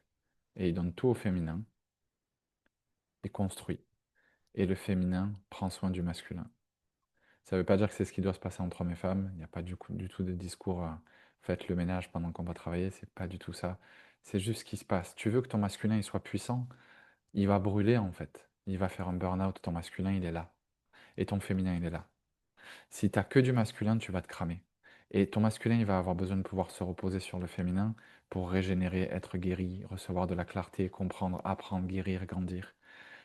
et il donne tout au féminin, et construit. Et le féminin prend soin du masculin. Ça ne veut pas dire que c'est ce qui doit se passer entre hommes et femmes. Il n'y a pas du tout de discours faites le ménage pendant qu'on va travailler. C'est pas du tout ça. C'est juste ce qui se passe. Tu veux que ton masculin il soit puissant, il va brûler en fait. Il va faire un burn-out. Ton masculin il est là. Et ton féminin il est là. Si tu n'as que du masculin, tu vas te cramer. Et ton masculin il va avoir besoin de pouvoir se reposer sur le féminin pour régénérer, être guéri, recevoir de la clarté, comprendre, apprendre, guérir, grandir.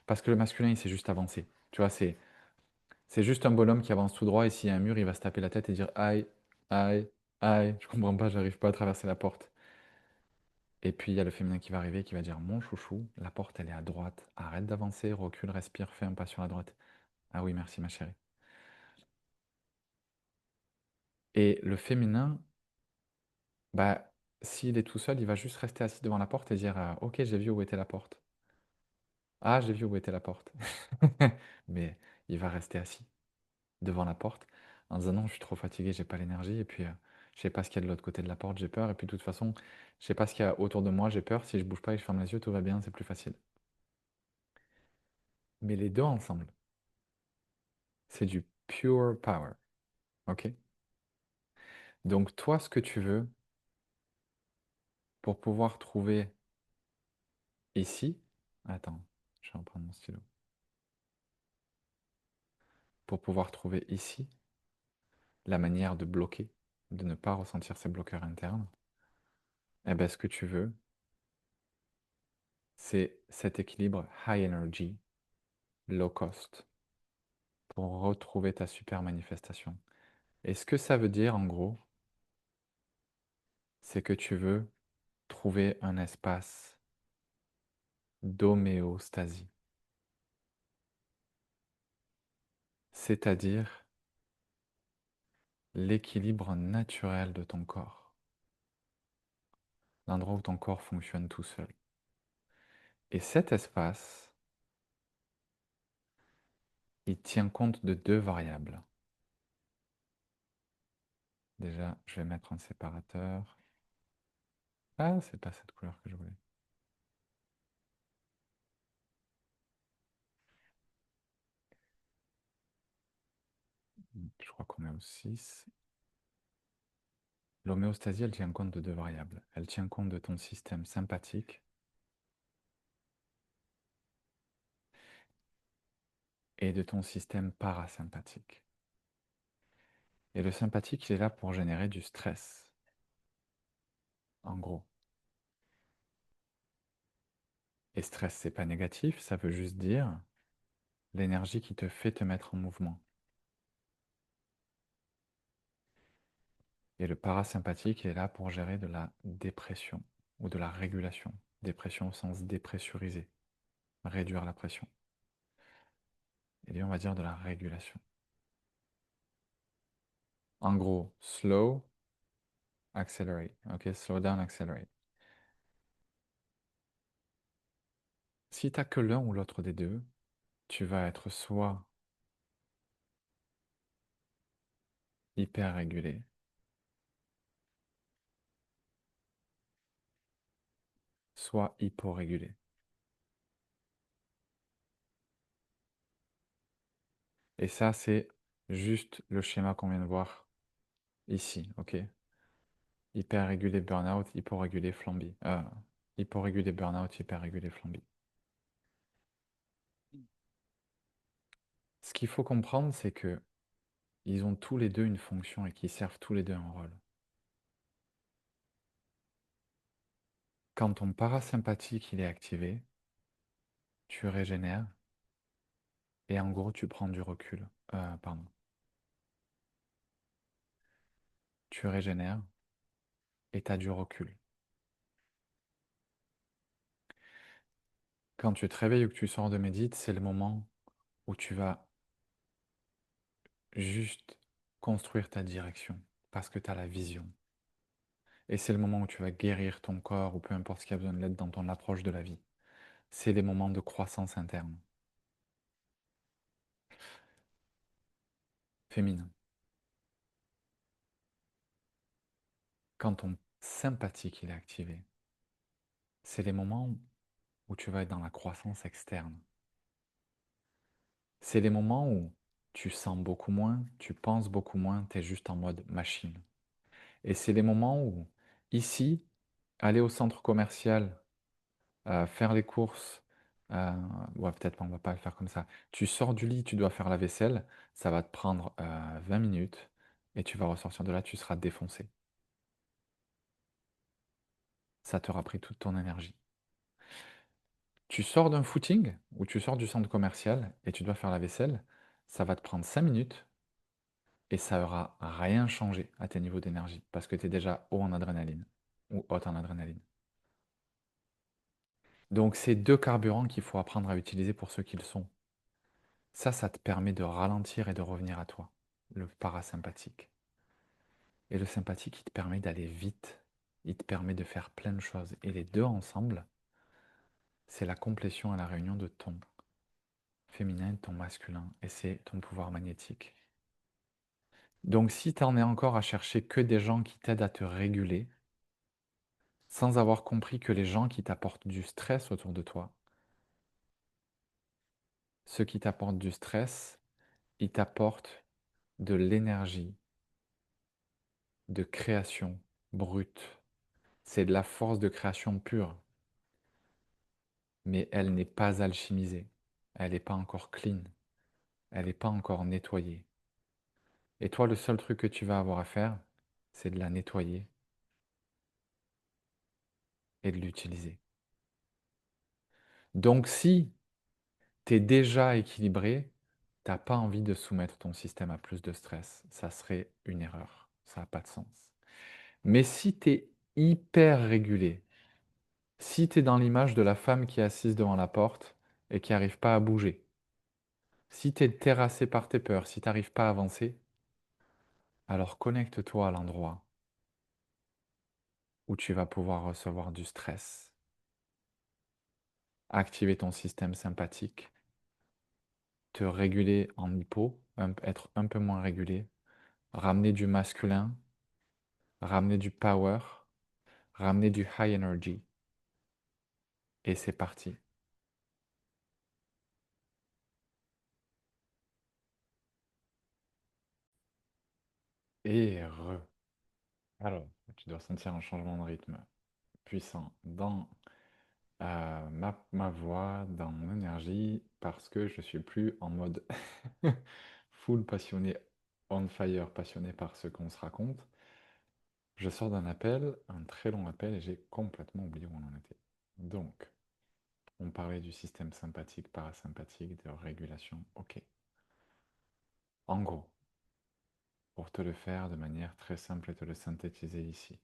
Parce que le masculin il sait juste avancer. Tu vois, c'est juste un bonhomme qui avance tout droit et s'il y a un mur, il va se taper la tête et dire aïe, aïe, aïe, je comprends pas, j'arrive pas à traverser la porte. Et puis il y a le féminin qui va arriver qui va dire mon chouchou, la porte elle est à droite, arrête d'avancer, recule, respire, fais un pas sur la droite. Ah oui, merci ma chérie. Et le féminin, bah, s'il est tout seul, il va juste rester assis devant la porte et dire ok, j'ai vu où était la porte. Ah, j'ai vu où était la porte. Mais il va rester assis devant la porte en disant non, je suis trop fatigué, j'ai pas l'énergie, et puis je sais pas ce qu'il y a de l'autre côté de la porte, j'ai peur, et puis de toute façon, je sais pas ce qu'il y a autour de moi, j'ai peur, si je bouge pas et que je ferme les yeux, tout va bien, c'est plus facile. Mais les deux ensemble, c'est du pure power, ok? Donc toi, ce que tu veux pour pouvoir trouver ici, attends, je vais reprendre mon stylo, pour pouvoir trouver ici la manière de bloquer, de ne pas ressentir ces bloqueurs internes, eh ben ce que tu veux, c'est cet équilibre high energy, low cost, pour retrouver ta super manifestation. Et ce que ça veut dire, en gros, c'est que tu veux trouver un espace d'homéostasie, c'est-à-dire l'équilibre naturel de ton corps, l'endroit où ton corps fonctionne tout seul. Et cet espace, il tient compte de deux variables. Déjà, je vais mettre un séparateur. Ah, c'est pas cette couleur que je voulais. Je crois qu'on est au 6. L'homéostasie, elle tient compte de deux variables. Elle tient compte de ton système sympathique et de ton système parasympathique. Et le sympathique, il est là pour générer du stress, en gros. Et stress, c'est pas négatif, ça veut juste dire l'énergie qui te fait te mettre en mouvement. Et le parasympathique est là pour gérer de la dépression ou de la régulation. Dépression au sens dépressuriser, réduire la pression. Et lui, on va dire de la régulation. En gros, slow, accelerate. Ok, slow down, accelerate. Si tu n'as que l'un ou l'autre des deux, tu vas être soit hyper régulé, soit hyporégulé. Et ça, c'est juste le schéma qu'on vient de voir ici, ok? Hyper-régulé burn-out, hyporégulé flamby. Hyporégulé burn-out, hyper-régulé flamby. Ce qu'il faut comprendre, c'est que ils ont tous les deux une fonction et qu'ils servent tous les deux un rôle. Quand ton parasympathique il est activé, tu régénères et en gros tu prends du recul. Pardon. Tu régénères et tu as du recul. Quand tu te réveilles ou que tu sors de médite, c'est le moment où tu vas juste construire ta direction parce que tu as la vision. Et c'est le moment où tu vas guérir ton corps ou peu importe ce qui a besoin de l'aide dans ton approche de la vie. C'est les moments de croissance interne. féminin. Quand ton sympathique il est activé, c'est les moments où tu vas être dans la croissance externe. C'est les moments où tu sens beaucoup moins, tu penses beaucoup moins, tu es juste en mode machine. Et c'est les moments où, ici, aller au centre commercial, faire les courses, euh, ouais, peut-être pas, on va pas le faire comme ça. Tu sors du lit, tu dois faire la vaisselle, ça va te prendre 20 minutes et tu vas ressortir de là, tu seras défoncé. Ça t'aura pris toute ton énergie. Tu sors d'un footing ou tu sors du centre commercial et tu dois faire la vaisselle, ça va te prendre 5 minutes et ça aura rien changé à tes niveaux d'énergie parce que tu es déjà haut en adrénaline ou haute en adrénaline. Donc c'est deux carburants qu'il faut apprendre à utiliser pour ceux qu'ils sont. Ça te permet de ralentir et de revenir à toi, le parasympathique. Et le sympathique, il te permet d'aller vite, il te permet de faire plein de choses. Et les deux ensemble, c'est la complétion à la réunion de ton féminin et ton masculin. Et c'est ton pouvoir magnétique. Donc si tu en es encore à chercher que des gens qui t'aident à te réguler, sans avoir compris que les gens qui t'apportent du stress autour de toi, ceux qui t'apportent du stress, ils t'apportent de l'énergie, de création brute. C'est de la force de création pure, mais elle n'est pas alchimisée. Elle n'est pas encore clean. Elle n'est pas encore nettoyée. Et toi, le seul truc que tu vas avoir à faire, c'est de la nettoyer et de l'utiliser. Donc si tu es déjà équilibré, tu n'as pas envie de soumettre ton système à plus de stress. Ça serait une erreur. Ça n'a pas de sens. Mais si tu es hyper régulé, si tu es dans l'image de la femme qui est assise devant la porte et qui n'arrive pas à bouger, si tu es terrassé par tes peurs, si tu n'arrives pas à avancer, alors connecte-toi à l'endroit où tu vas pouvoir recevoir du stress, activer ton système sympathique, te réguler en hypo, être un peu moins régulé, ramener du masculin, ramener du power, ramener du high energy. Et c'est parti. Et re. Alors, tu dois sentir un changement de rythme puissant dans ma voix, dans mon énergie, parce que je suis plus en mode full passionné, on fire, passionné par ce qu'on se raconte. Je sors d'un appel, un très long appel, et j'ai complètement oublié où on en était. Donc, on parlait du système sympathique, parasympathique, de régulation. Ok. En gros, pour te le faire de manière très simple et te le synthétiser ici,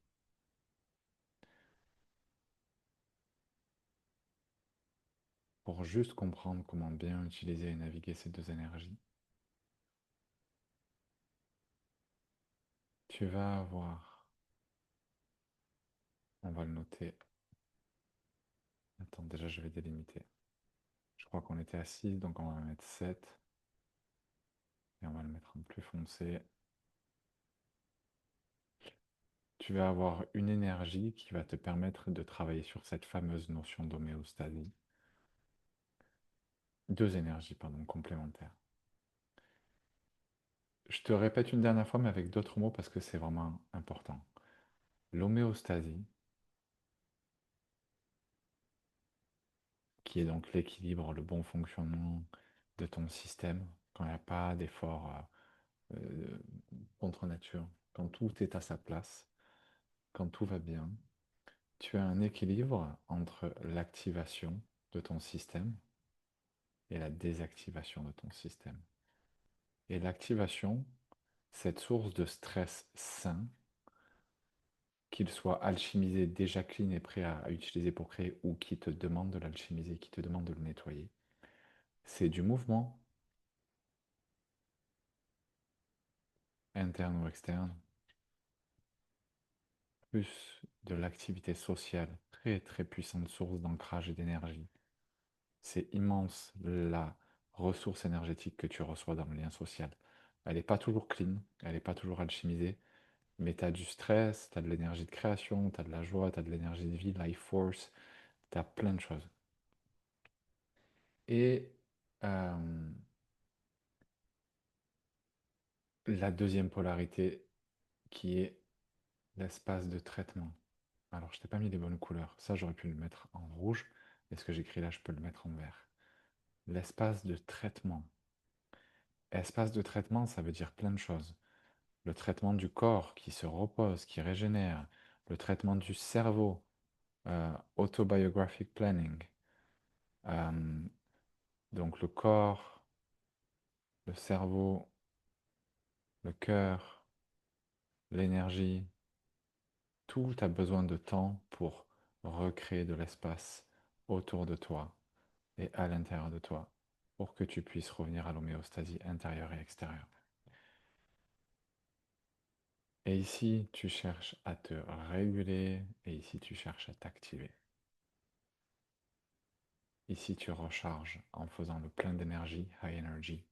pour juste comprendre comment bien utiliser et naviguer ces deux énergies, tu vas avoir, on va le noter, attends, déjà je vais délimiter. Je crois qu'on était à 6, donc on va mettre 7, et on va le mettre en plus foncé. Tu vas avoir une énergie qui va te permettre de travailler sur cette fameuse notion d'homéostasie. Deux énergies, pardon, complémentaires. Je te répète une dernière fois, mais avec d'autres mots parce que c'est vraiment important. L'homéostasie, qui est donc l'équilibre, le bon fonctionnement de ton système, quand il n'y a pas d'effort contre nature, quand tout est à sa place, quand tout va bien, tu as un équilibre entre l'activation de ton système et la désactivation de ton système. Et l'activation, cette source de stress sain, qu'il soit alchimisé, déjà clean et prêt à utiliser pour créer, ou qui te demande de l'alchimiser, qui te demande de le nettoyer, c'est du mouvement, interne ou externe, plus de l'activité sociale, très très puissante source d'ancrage et d'énergie. C'est immense la ressource énergétique que tu reçois dans le lien social. Elle n'est pas toujours clean, elle n'est pas toujours alchimisée, mais tu as du stress, tu as de l'énergie de création, tu as de la joie, tu as de l'énergie de vie, life force, tu as plein de choses. Et euh, la deuxième polarité qui est l'espace de traitement. Alors, je t'ai pas mis les bonnes couleurs. Ça, j'aurais pu le mettre en rouge. Et ce que j'écris là, je peux le mettre en vert. L'espace de traitement. Espace de traitement, ça veut dire plein de choses. Le traitement du corps qui se repose, qui régénère. Le traitement du cerveau, autobiographic planning. Euh, donc le corps, le cerveau, le cœur, l'énergie, tout a besoin de temps pour recréer de l'espace autour de toi et à l'intérieur de toi pour que tu puisses revenir à l'homéostasie intérieure et extérieure. Et ici, tu cherches à te réguler et ici, tu cherches à t'activer. Ici, tu recharges en faisant le plein d'énergie, high energy.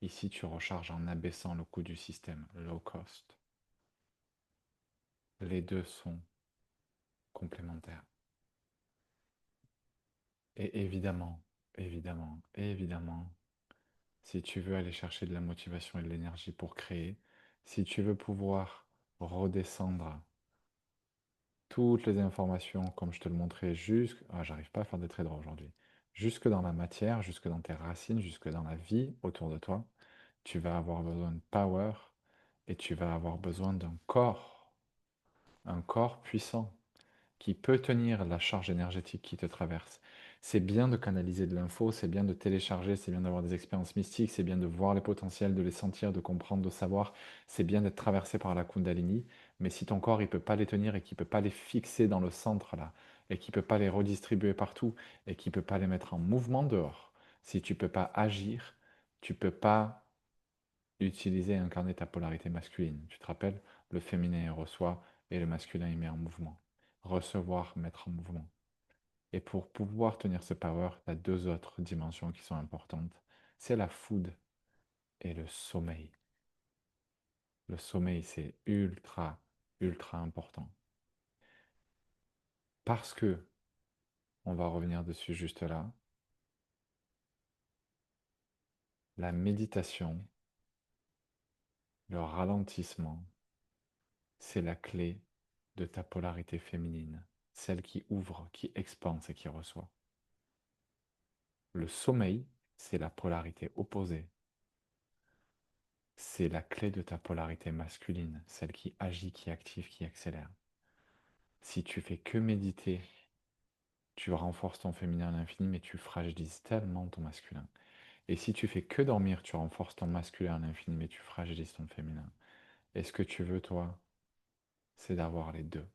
Ici, tu recharges en abaissant le coût du système, low cost. Les deux sont complémentaires. Et évidemment, évidemment, évidemment, si tu veux aller chercher de la motivation et de l'énergie pour créer, si tu veux pouvoir redescendre toutes les informations, comme je te le montrais, jusque... Ah, j'arrive pas à faire des traits droits aujourd'hui. Jusque dans la matière, jusque dans tes racines, jusque dans la vie autour de toi, tu vas avoir besoin de power et tu vas avoir besoin d'un corps, un corps puissant qui peut tenir la charge énergétique qui te traverse. C'est bien de canaliser de l'info, c'est bien de télécharger, c'est bien d'avoir des expériences mystiques, c'est bien de voir les potentiels, de les sentir, de comprendre, de savoir, c'est bien d'être traversé par la Kundalini, mais si ton corps il peut pas les tenir et qu'il peut pas les fixer dans le centre là, et qu'il peut pas les redistribuer partout, et qu'il peut pas les mettre en mouvement dehors, si tu peux pas agir, tu peux pas utiliser et incarner ta polarité masculine. Tu te rappelles, le féminin il reçoit et le masculin il met en mouvement. Recevoir, mettre en mouvement. Et pour pouvoir tenir ce power, tu as deux autres dimensions qui sont importantes. C'est la food et le sommeil. Le sommeil, c'est ultra, ultra important. Parce que, on va revenir dessus juste là, la méditation, le ralentissement, c'est la clé de ta polarité féminine, celle qui ouvre, qui expanse et qui reçoit. Le sommeil, c'est la polarité opposée. C'est la clé de ta polarité masculine, celle qui agit, qui active, qui accélère. Si tu fais que méditer, tu renforces ton féminin à l'infini, mais tu fragilises tellement ton masculin. Et si tu fais que dormir, tu renforces ton masculin à l'infini, mais tu fragilises ton féminin. Et ce que tu veux, toi, c'est d'avoir les deux.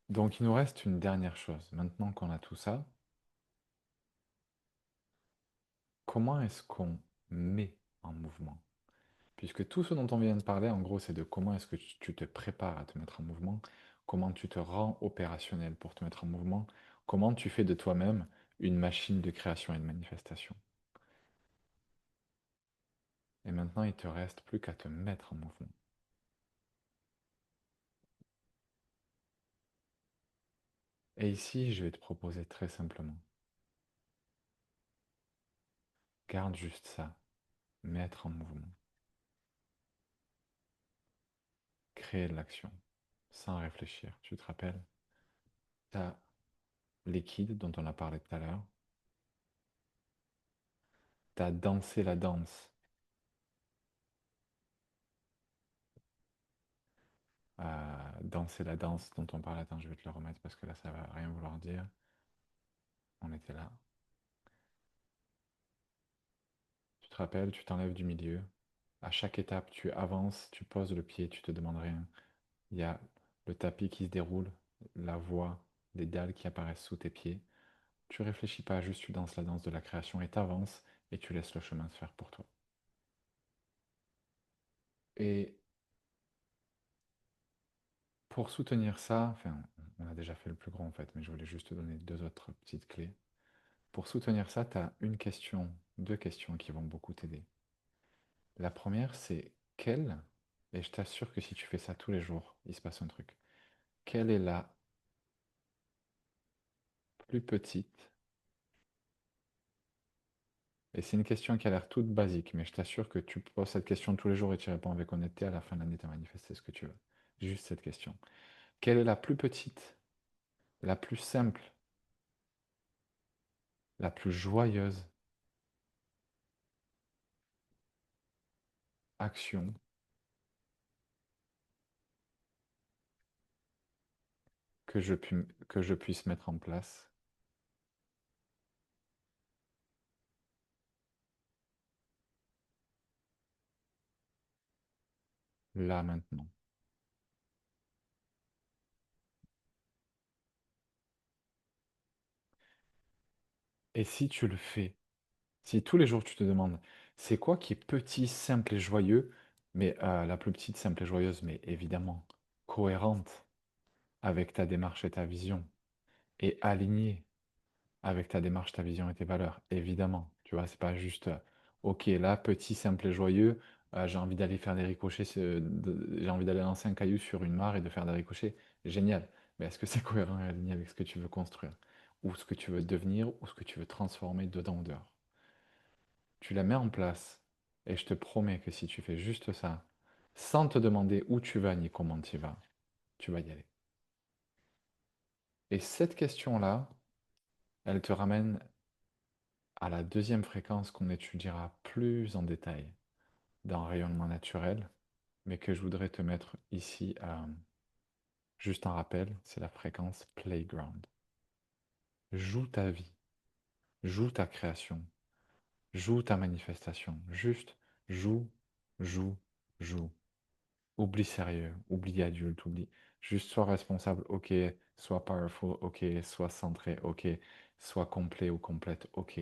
Donc il nous reste une dernière chose. Maintenant qu'on a tout ça, comment est-ce qu'on met en mouvement? Puisque tout ce dont on vient de parler, en gros, c'est de comment est-ce que tu te prépares à te mettre en mouvement, comment tu te rends opérationnel pour te mettre en mouvement, comment tu fais de toi-même une machine de création et de manifestation. Et maintenant, il te reste plus qu'à te mettre en mouvement. Et ici, je vais te proposer très simplement, garde juste ça, mettre en mouvement, créer de l'action, sans réfléchir. Tu te rappelles, tu as liquide dont on a parlé tout à l'heure, tu as dansé la danse. Danser la danse dont on parle. Attends, je vais te le remettre parce que là, ça va rien vouloir dire. On était là. Tu te rappelles, tu t'enlèves du milieu. À chaque étape, tu avances, tu poses le pied, tu te demandes rien. Il y a le tapis qui se déroule, la voie, les dalles qui apparaissent sous tes pieds. Tu réfléchis pas, juste tu danses la danse de la création et t'avances et tu laisses le chemin se faire pour toi. Et pour soutenir ça, enfin, on a déjà fait le plus grand en fait, mais je voulais juste te donner deux autres petites clés. Pour soutenir ça, tu as une question, deux questions qui vont beaucoup t'aider. La première, c'est quelle, et je t'assure que si tu fais ça tous les jours, il se passe un truc. Quelle est la plus petite, et c'est une question qui a l'air toute basique, mais je t'assure que tu poses cette question tous les jours et tu réponds avec honnêteté, à la fin de l'année, tu as manifesté ce que tu veux. Juste cette question. Quelle est la plus petite, la plus simple, la plus joyeuse action que je puisse mettre en place là maintenant? Et si tu le fais, si tous les jours tu te demandes, c'est quoi qui est petit, simple et joyeux, mais la plus petite, simple et joyeuse, mais évidemment cohérente avec ta démarche et ta vision, et alignée avec ta démarche, ta vision et tes valeurs, évidemment. Tu vois, c'est pas juste, ok, là, petit, simple et joyeux, j'ai envie d'aller faire des ricochets, j'ai envie d'aller lancer un caillou sur une mare et de faire des ricochets. Génial. Mais est-ce que c'est cohérent et aligné avec ce que tu veux construire? Ou ce que tu veux devenir, ou ce que tu veux transformer dedans ou dehors? Tu la mets en place, et je te promets que si tu fais juste ça, sans te demander où tu vas ni comment tu vas y aller. Et cette question-là, elle te ramène à la deuxième fréquence qu'on étudiera plus en détail dans rayonnement naturel, mais que je voudrais te mettre ici juste en rappel, c'est la fréquence playground. Joue ta vie, joue ta création, joue ta manifestation. Juste joue, joue, joue. Oublie sérieux, oublie adulte, oublie. Juste sois responsable, ok. Sois powerful, ok. Sois centré, ok. Sois complet ou complète, ok.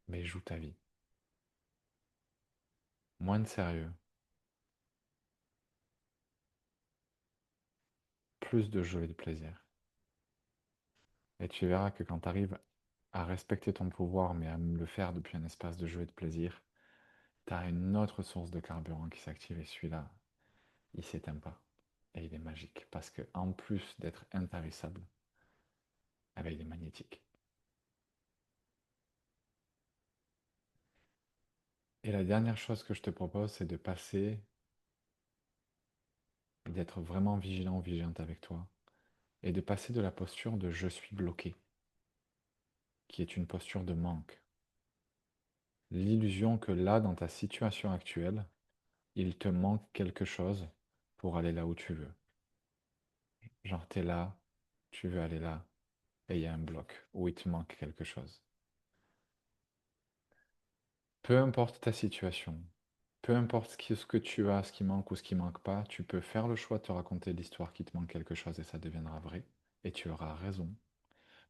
Mais joue ta vie. Moins de sérieux, plus de jeu et de plaisir. Et tu verras que quand tu arrives à respecter ton pouvoir, mais à le faire depuis un espace de jeu et de plaisir, tu as une autre source de carburant qui s'active et celui-là, il s'éteint pas. Et il est magique parce que en plus d'être intarissable, eh ben, il est magnétique. Et la dernière chose que je te propose, c'est de passer, d'être vraiment vigilant ou vigilante avec toi, et de passer de la posture de je suis bloqué, qui est une posture de manque. L'illusion que là, dans ta situation actuelle, il te manque quelque chose pour aller là où tu veux. Genre, t'es là, tu veux aller là, et il y a un bloc, où il te manque quelque chose. Peu importe ta situation, peu importe ce que tu as, ce qui manque ou ce qui manque pas, tu peux faire le choix de te raconter l'histoire qui te manque quelque chose et ça deviendra vrai. Et tu auras raison.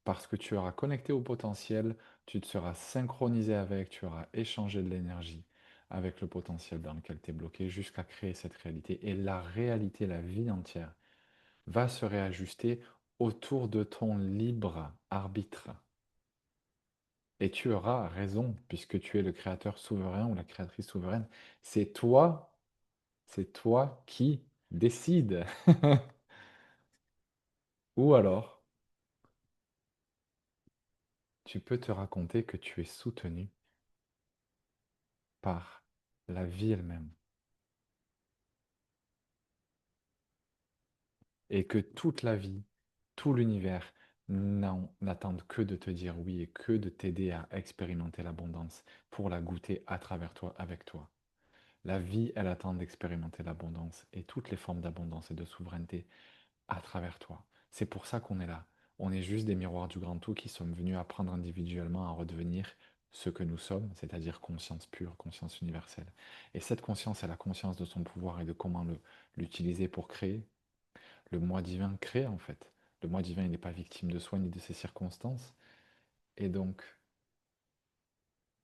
Parce que tu auras connecté au potentiel, tu te seras synchronisé avec, tu auras échangé de l'énergie avec le potentiel dans lequel tu es bloqué jusqu'à créer cette réalité. Et la réalité, la vie entière, va se réajuster autour de ton libre arbitre. Et tu auras raison, puisque tu es le créateur souverain ou la créatrice souveraine. C'est toi qui décides. Ou alors, tu peux te raconter que tu es soutenu par la vie elle-même. Et que toute la vie, tout l'univers n'attendent que de te dire oui et que de t'aider à expérimenter l'abondance pour la goûter à travers toi, avec toi. La vie, elle attend d'expérimenter l'abondance et toutes les formes d'abondance et de souveraineté à travers toi. C'est pour ça qu'on est là. On est juste des miroirs du grand tout qui sommes venus apprendre individuellement à redevenir ce que nous sommes, c'est-à-dire conscience pure, conscience universelle. Et cette conscience, elle a conscience de son pouvoir et de comment l'utiliser pour créer. Le moi divin crée en fait. Le moi divin, il n'est pas victime de soi ni de ses circonstances. Et donc,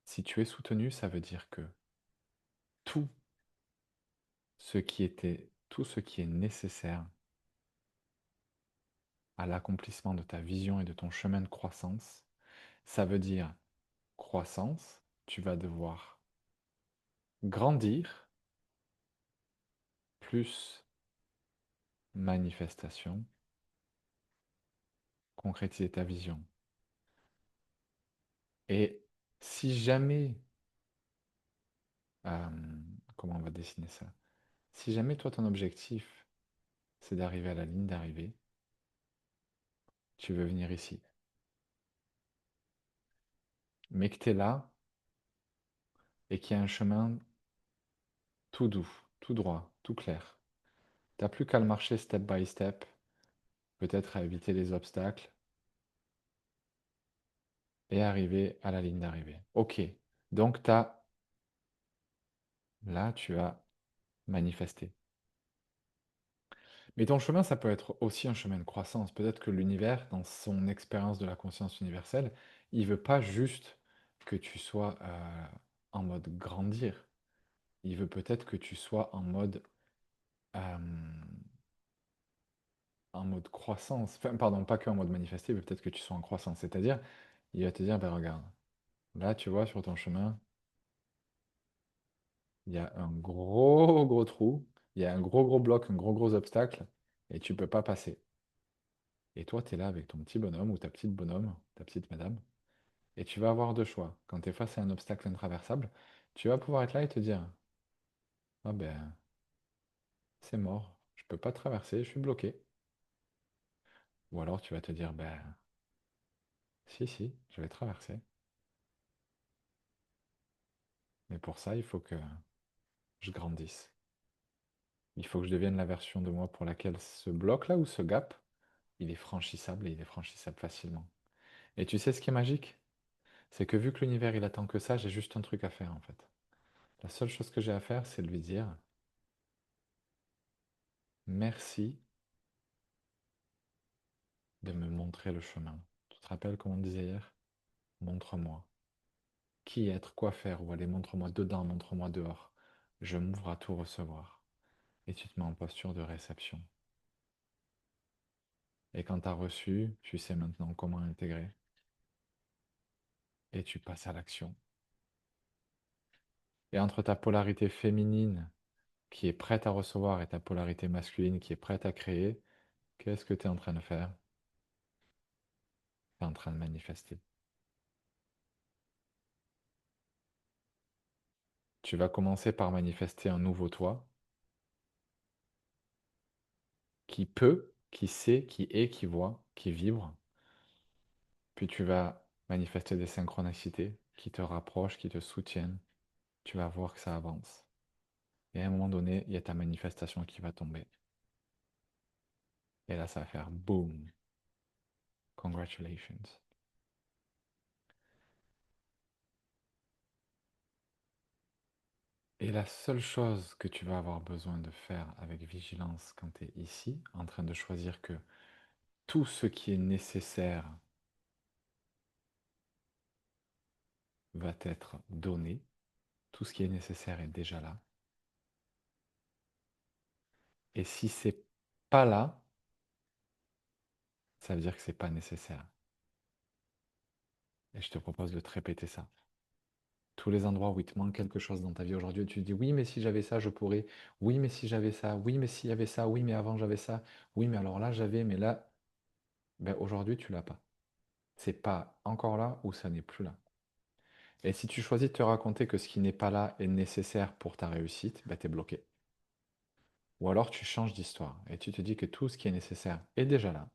si tu es soutenu, ça veut dire que tout tout ce qui est nécessaire à l'accomplissement de ta vision et de ton chemin de croissance, ça veut dire croissance, tu vas devoir grandir, plus manifestation, concrétiser ta vision. Et si jamais, euh, comment on va dessiner ça? Si jamais toi, ton objectif, c'est d'arriver à la ligne d'arrivée, tu veux venir ici. Mais que tu es là et qu'il y a un chemin tout doux, tout droit, tout clair. T'as plus qu'à le marcher step by step, peut-être à éviter les obstacles et arriver à la ligne d'arrivée. Ok, donc là, tu as manifesté. Mais ton chemin, ça peut être aussi un chemin de croissance. Peut-être que l'univers, dans son expérience de la conscience universelle, il veut pas juste que tu sois en mode grandir. Il veut peut-être que tu sois euh, en mode croissance. Enfin, pardon, pas que en mode manifester, mais peut-être que tu sois en croissance. C'est-à-dire, il va te dire, ben regarde, là, tu vois, sur ton chemin, il y a un gros, gros trou, il y a un gros, gros bloc, un gros, gros obstacle, et tu peux pas passer. Et toi, tu es là avec ton petit bonhomme ou ta petite bonhomme, ta petite madame, et tu vas avoir deux choix. Quand tu es face à un obstacle intraversable, tu vas pouvoir être là et te dire, ah ben, c'est mort, je peux pas traverser, je suis bloqué. Ou alors tu vas te dire, ben, si, je vais traverser. Mais pour ça, il faut que je grandisse. Il faut que je devienne la version de moi pour laquelle ce bloc-là ou ce gap, il est franchissable et il est franchissable facilement. Et tu sais ce qui est magique? C'est que vu que l'univers il attend que ça, j'ai juste un truc à faire en fait. La seule chose que j'ai à faire, c'est de lui dire merci de me montrer le chemin. Tu te rappelles comme on disait hier? Montre-moi. Qui être, quoi faire, ou aller montre-moi dedans, montre-moi dehors. Je m'ouvre à tout recevoir. Et tu te mets en posture de réception. Et quand tu as reçu, tu sais maintenant comment intégrer. Et tu passes à l'action. Et entre ta polarité féminine qui est prête à recevoir et ta polarité masculine qui est prête à créer, qu'est-ce que tu es en train de faire? Tu es en train de manifester. Tu vas commencer par manifester un nouveau toi qui peut, qui sait, qui est, qui voit, qui vibre. Puis tu vas manifester des synchronicités qui te rapprochent, qui te soutiennent. Tu vas voir que ça avance. Et à un moment donné, il y a ta manifestation qui va tomber. Et là, ça va faire boom. Congratulations. Et la seule chose que tu vas avoir besoin de faire avec vigilance quand tu es ici, en train de choisir que tout ce qui est nécessaire va être donné, tout ce qui est nécessaire est déjà là. Et si c'est pas là, ça veut dire que c'est pas nécessaire. Et je te propose de te répéter ça. Tous les endroits où il te manque quelque chose dans ta vie aujourd'hui, tu te dis oui, mais si j'avais ça, je pourrais. Oui, mais si j'avais ça. Oui, mais s'il y avait ça. Oui, mais avant j'avais ça. Oui, mais alors là j'avais, mais là, ben aujourd'hui tu l'as pas. C'est pas encore là ou ça n'est plus là. Et si tu choisis de te raconter que ce qui n'est pas là est nécessaire pour ta réussite, ben t'es bloqué. Ou alors tu changes d'histoire et tu te dis que tout ce qui est nécessaire est déjà là.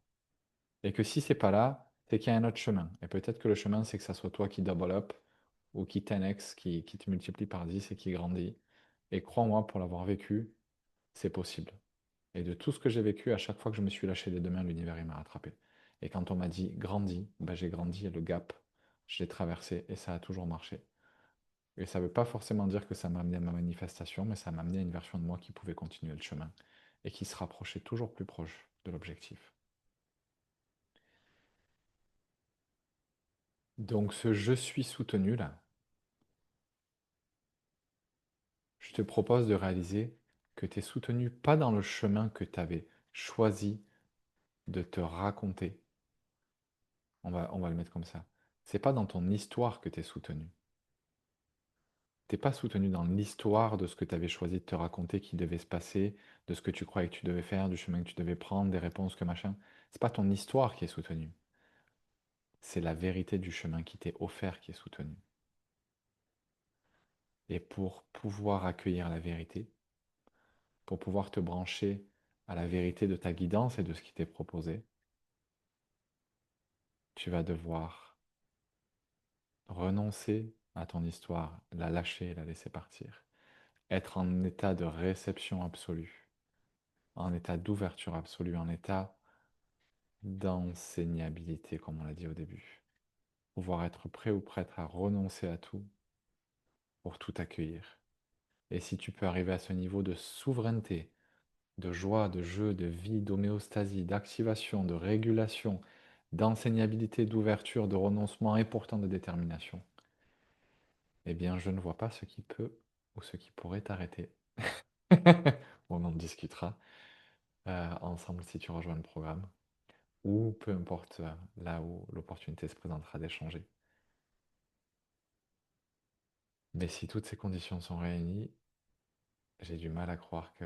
Et que si c'est pas là, c'est qu'il y a un autre chemin. Et peut-être que le chemin, c'est que ça soit toi qui double up ou qui 10x, qui te multiplie par 10 et qui grandit. Et crois-moi, pour l'avoir vécu, c'est possible. Et de tout ce que j'ai vécu, à chaque fois que je me suis lâché des deux mains, l'univers il m'a rattrapé. Et quand on m'a dit grandis, ben j'ai grandi et le gap, je l'ai traversé et ça a toujours marché. Et ça ne veut pas forcément dire que ça m'a amené à ma manifestation, mais ça m'a amené à une version de moi qui pouvait continuer le chemin et qui se rapprochait toujours plus proche de l'objectif. Donc ce je suis soutenu là, je te propose de réaliser que tu es soutenu pas dans le chemin que tu avais choisi de te raconter. On va le mettre comme ça. C'est pas dans ton histoire que tu es soutenu. T'es pas soutenu dans l'histoire de ce que tu avais choisi de te raconter qui devait se passer, de ce que tu croyais que tu devais faire, du chemin que tu devais prendre, des réponses que machin. C'est pas ton histoire qui est soutenue. C'est la vérité du chemin qui t'est offert qui est soutenue. Et pour pouvoir accueillir la vérité, pour pouvoir te brancher à la vérité de ta guidance et de ce qui t'est proposé, tu vas devoir renoncer à ton histoire, la lâcher, la laisser partir, être en état de réception absolue, en état d'ouverture absolue, en état d'enseignabilité, comme on l'a dit au début. Pouvoir être prêt ou prête à renoncer à tout pour tout accueillir. Et si tu peux arriver à ce niveau de souveraineté, de joie, de jeu, de vie, d'homéostasie, d'activation, de régulation, d'enseignabilité, d'ouverture, de renoncement et pourtant de détermination, eh bien je ne vois pas ce qui peut ou ce qui pourrait t'arrêter. On en discutera ensemble si tu rejoins le programme, ou peu importe là où l'opportunité se présentera d'échanger. Mais si toutes ces conditions sont réunies, j'ai du mal à croire que...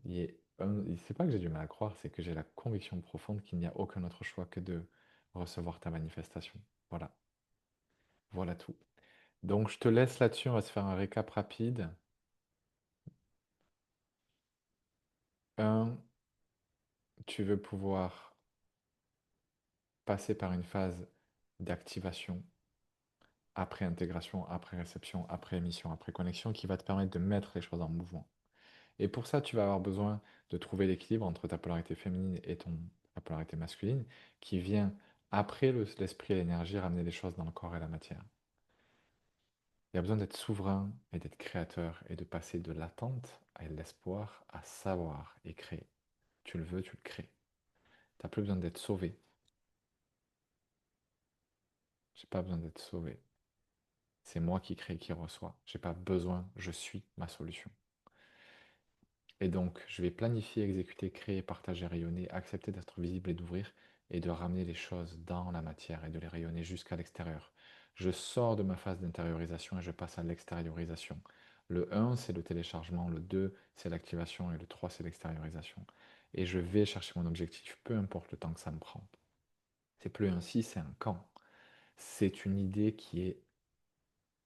C'est pas que j'ai du mal à croire, c'est que j'ai la conviction profonde qu'il n'y a aucun autre choix que de recevoir ta manifestation. Voilà, voilà tout. Donc je te laisse là-dessus, on va se faire un récap rapide. Un, tu veux pouvoir passer par une phase d'activation après intégration, après réception, après émission, après connexion, qui va te permettre de mettre les choses en mouvement. Et pour ça, tu vas avoir besoin de trouver l'équilibre entre ta polarité féminine et ta polarité masculine, qui vient après l'esprit et l'énergie ramener les choses dans le corps et la matière. Il y a besoin d'être souverain et d'être créateur et de passer de l'attente à l'espoir à savoir et créer. Tu le veux, tu le crées. Tu n'as plus besoin d'être sauvé. J'ai pas besoin d'être sauvé. C'est moi qui crée, qui reçoit. J'ai pas besoin, je suis ma solution. Et donc, je vais planifier, exécuter, créer, partager, rayonner, accepter d'être visible et d'ouvrir, et de ramener les choses dans la matière et de les rayonner jusqu'à l'extérieur. Je sors de ma phase d'intériorisation et je passe à l'extériorisation. Le 1, c'est le téléchargement, le 2, c'est l'activation, et le 3, c'est l'extériorisation. Et je vais chercher mon objectif, peu importe le temps que ça me prend. C'est plus un si, c'est un quand. C'est une idée qui est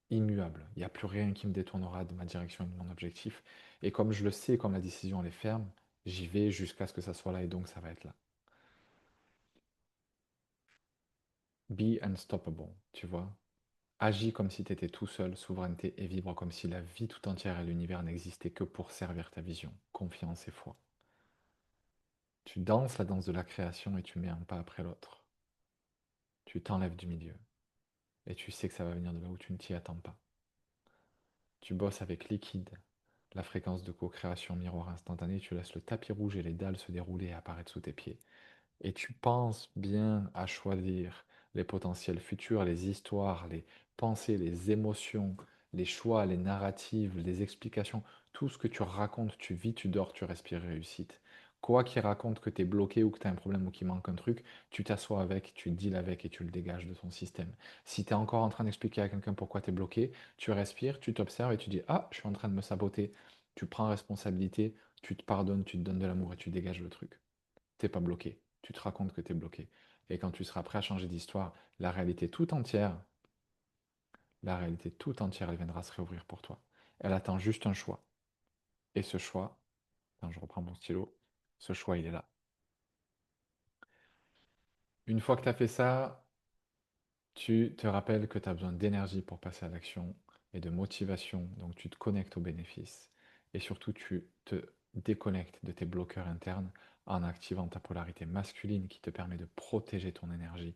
immuable. Il n'y a plus rien qui me détournera de ma direction et de mon objectif. Et comme je le sais, comme la décision elle est ferme, j'y vais jusqu'à ce que ça soit là et donc ça va être là. Be unstoppable, tu vois. Agis comme si tu étais tout seul, souveraineté, et vibre comme si la vie tout entière et l'univers n'existaient que pour servir ta vision. Confiance et foi. Tu danses la danse de la création et tu mets un pas après l'autre. Tu t'enlèves du milieu. Et tu sais que ça va venir de là où tu ne t'y attends pas. Tu bosses avec liquide, la fréquence de co-création miroir instantané, tu laisses le tapis rouge et les dalles se dérouler et apparaître sous tes pieds. Et tu penses bien à choisir les potentiels futurs, les histoires, les pensées, les émotions, les choix, les narratives, les explications, tout ce que tu racontes, tu vis, tu dors, tu respires réussite. Quoi qu'il raconte que tu es bloqué ou que tu as un problème ou qu'il manque un truc, tu t'assois avec, tu deals avec et tu le dégages de ton système. Si tu es encore en train d'expliquer à quelqu'un pourquoi tu es bloqué, tu respires, tu t'observes et tu dis ah, je suis en train de me saboter. Tu prends responsabilité, tu te pardonnes, tu te donnes de l'amour et tu dégages le truc. T'es pas bloqué. Tu te racontes que tu es bloqué. Et quand tu seras prêt à changer d'histoire, la réalité tout entière, elle viendra se réouvrir pour toi. Elle attend juste un choix. Et ce choix, quand je reprends mon stylo, ce choix, il est là. Une fois que tu as fait ça, tu te rappelles que tu as besoin d'énergie pour passer à l'action et de motivation, donc tu te connectes aux bénéfices. Et surtout, tu te déconnectes de tes bloqueurs internes en activant ta polarité masculine qui te permet de protéger ton énergie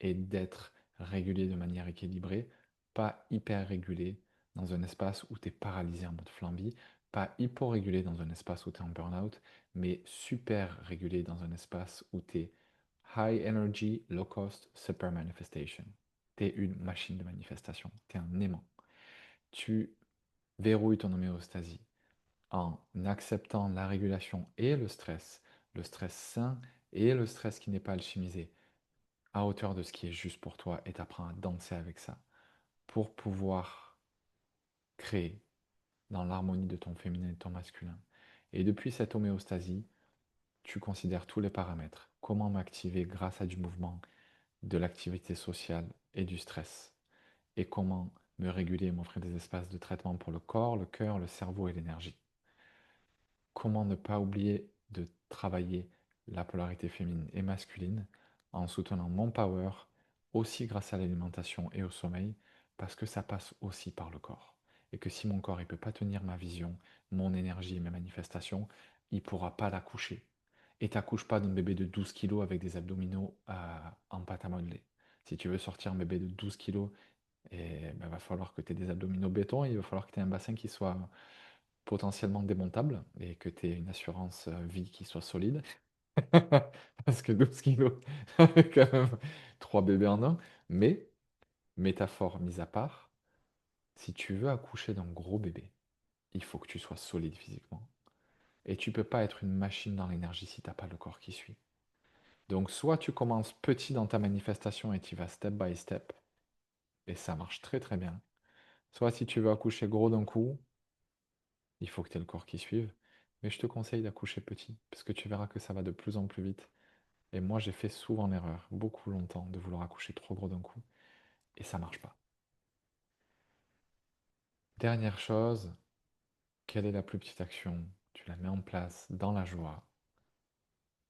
et d'être régulier de manière équilibrée, pas hyper régulé dans un espace où tu es paralysé en mode flamby, pas hypo-régulé dans un espace où tu es en burn-out, mais super régulé dans un espace où tu es high energy, low cost, super manifestation. Tu es une machine de manifestation, tu es un aimant. Tu verrouilles ton homéostasie en acceptant la régulation et le stress sain et le stress qui n'est pas alchimisé à hauteur de ce qui est juste pour toi et t'apprends à danser avec ça pour pouvoir créer dans l'harmonie de ton féminin et de ton masculin. Et depuis cette homéostasie, tu considères tous les paramètres. Comment m'activer grâce à du mouvement, de l'activité sociale et du stress. Et comment me réguler et m'offrir des espaces de traitement pour le corps, le cœur, le cerveau et l'énergie. Comment ne pas oublier de travailler la polarité féminine et masculine en soutenant mon power, aussi grâce à l'alimentation et au sommeil, parce que ça passe aussi par le corps. Et que si mon corps ne peut pas tenir ma vision, mon énergie et mes manifestations, il ne pourra pas l'accoucher. Et t'accouches pas d'un bébé de 12 kilos avec des abdominaux en pâte à modeler. Si tu veux sortir un bébé de 12 kilos, il va falloir que tu aies des abdominaux béton, et il va falloir que tu aies un bassin qui soit potentiellement démontable et que tu aies une assurance vie qui soit solide. Parce que 12 kilos, quand même 3 bébés en un. Mais, métaphore mise à part, si tu veux accoucher d'un gros bébé, il faut que tu sois solide physiquement. Et tu peux pas être une machine dans l'énergie si t'as pas le corps qui suit. Donc soit tu commences petit dans ta manifestation et tu vas step by step, et ça marche très très bien. Soit si tu veux accoucher gros d'un coup, il faut que tu aies le corps qui suive. Mais je te conseille d'accoucher petit, parce que tu verras que ça va de plus en plus vite. Et moi, j'ai fait souvent l'erreur, beaucoup longtemps, de vouloir accoucher trop gros d'un coup. Et ça marche pas. Dernière chose, quelle est la plus petite action? Tu la mets en place dans la joie.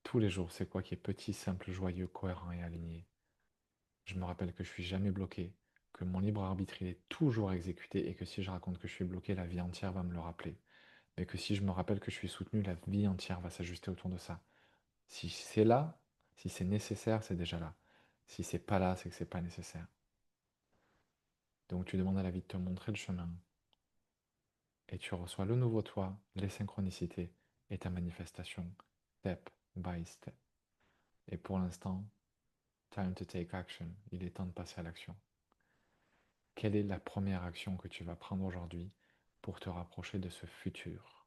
Tous les jours, c'est quoi qui est petit, simple, joyeux, cohérent et aligné? Je me rappelle que je suis jamais bloqué, que mon libre arbitre il est toujours exécuté et que si je raconte que je suis bloqué, la vie entière va me le rappeler. Mais que si je me rappelle que je suis soutenu, la vie entière va s'ajuster autour de ça. Si c'est là, si c'est nécessaire, c'est déjà là. Si c'est pas là, c'est que c'est pas nécessaire. Donc tu demandes à la vie de te montrer le chemin et tu reçois le nouveau toi, les synchronicités et ta manifestation step by step. Et pour l'instant, time to take action. Il est temps de passer à l'action. Quelle est la première action que tu vas prendre aujourd'hui pour te rapprocher de ce futur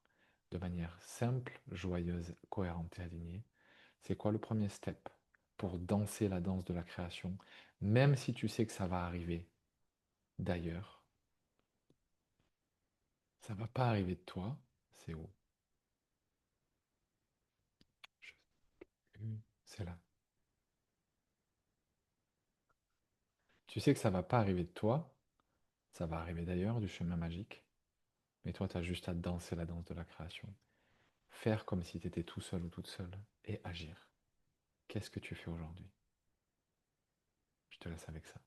de manière simple, joyeuse, cohérente et alignée? C'est quoi le premier step pour danser la danse de la création, même si tu sais que ça va arriver d'ailleurs? Ça va pas arriver de toi, c'est où? C'est là. Tu sais que ça va pas arriver de toi, ça va arriver d'ailleurs, du chemin magique, mais toi, tu as juste à danser la danse de la création. Faire comme si tu étais tout seul ou toute seule et agir. Qu'est-ce que tu fais aujourd'hui? Je te laisse avec ça.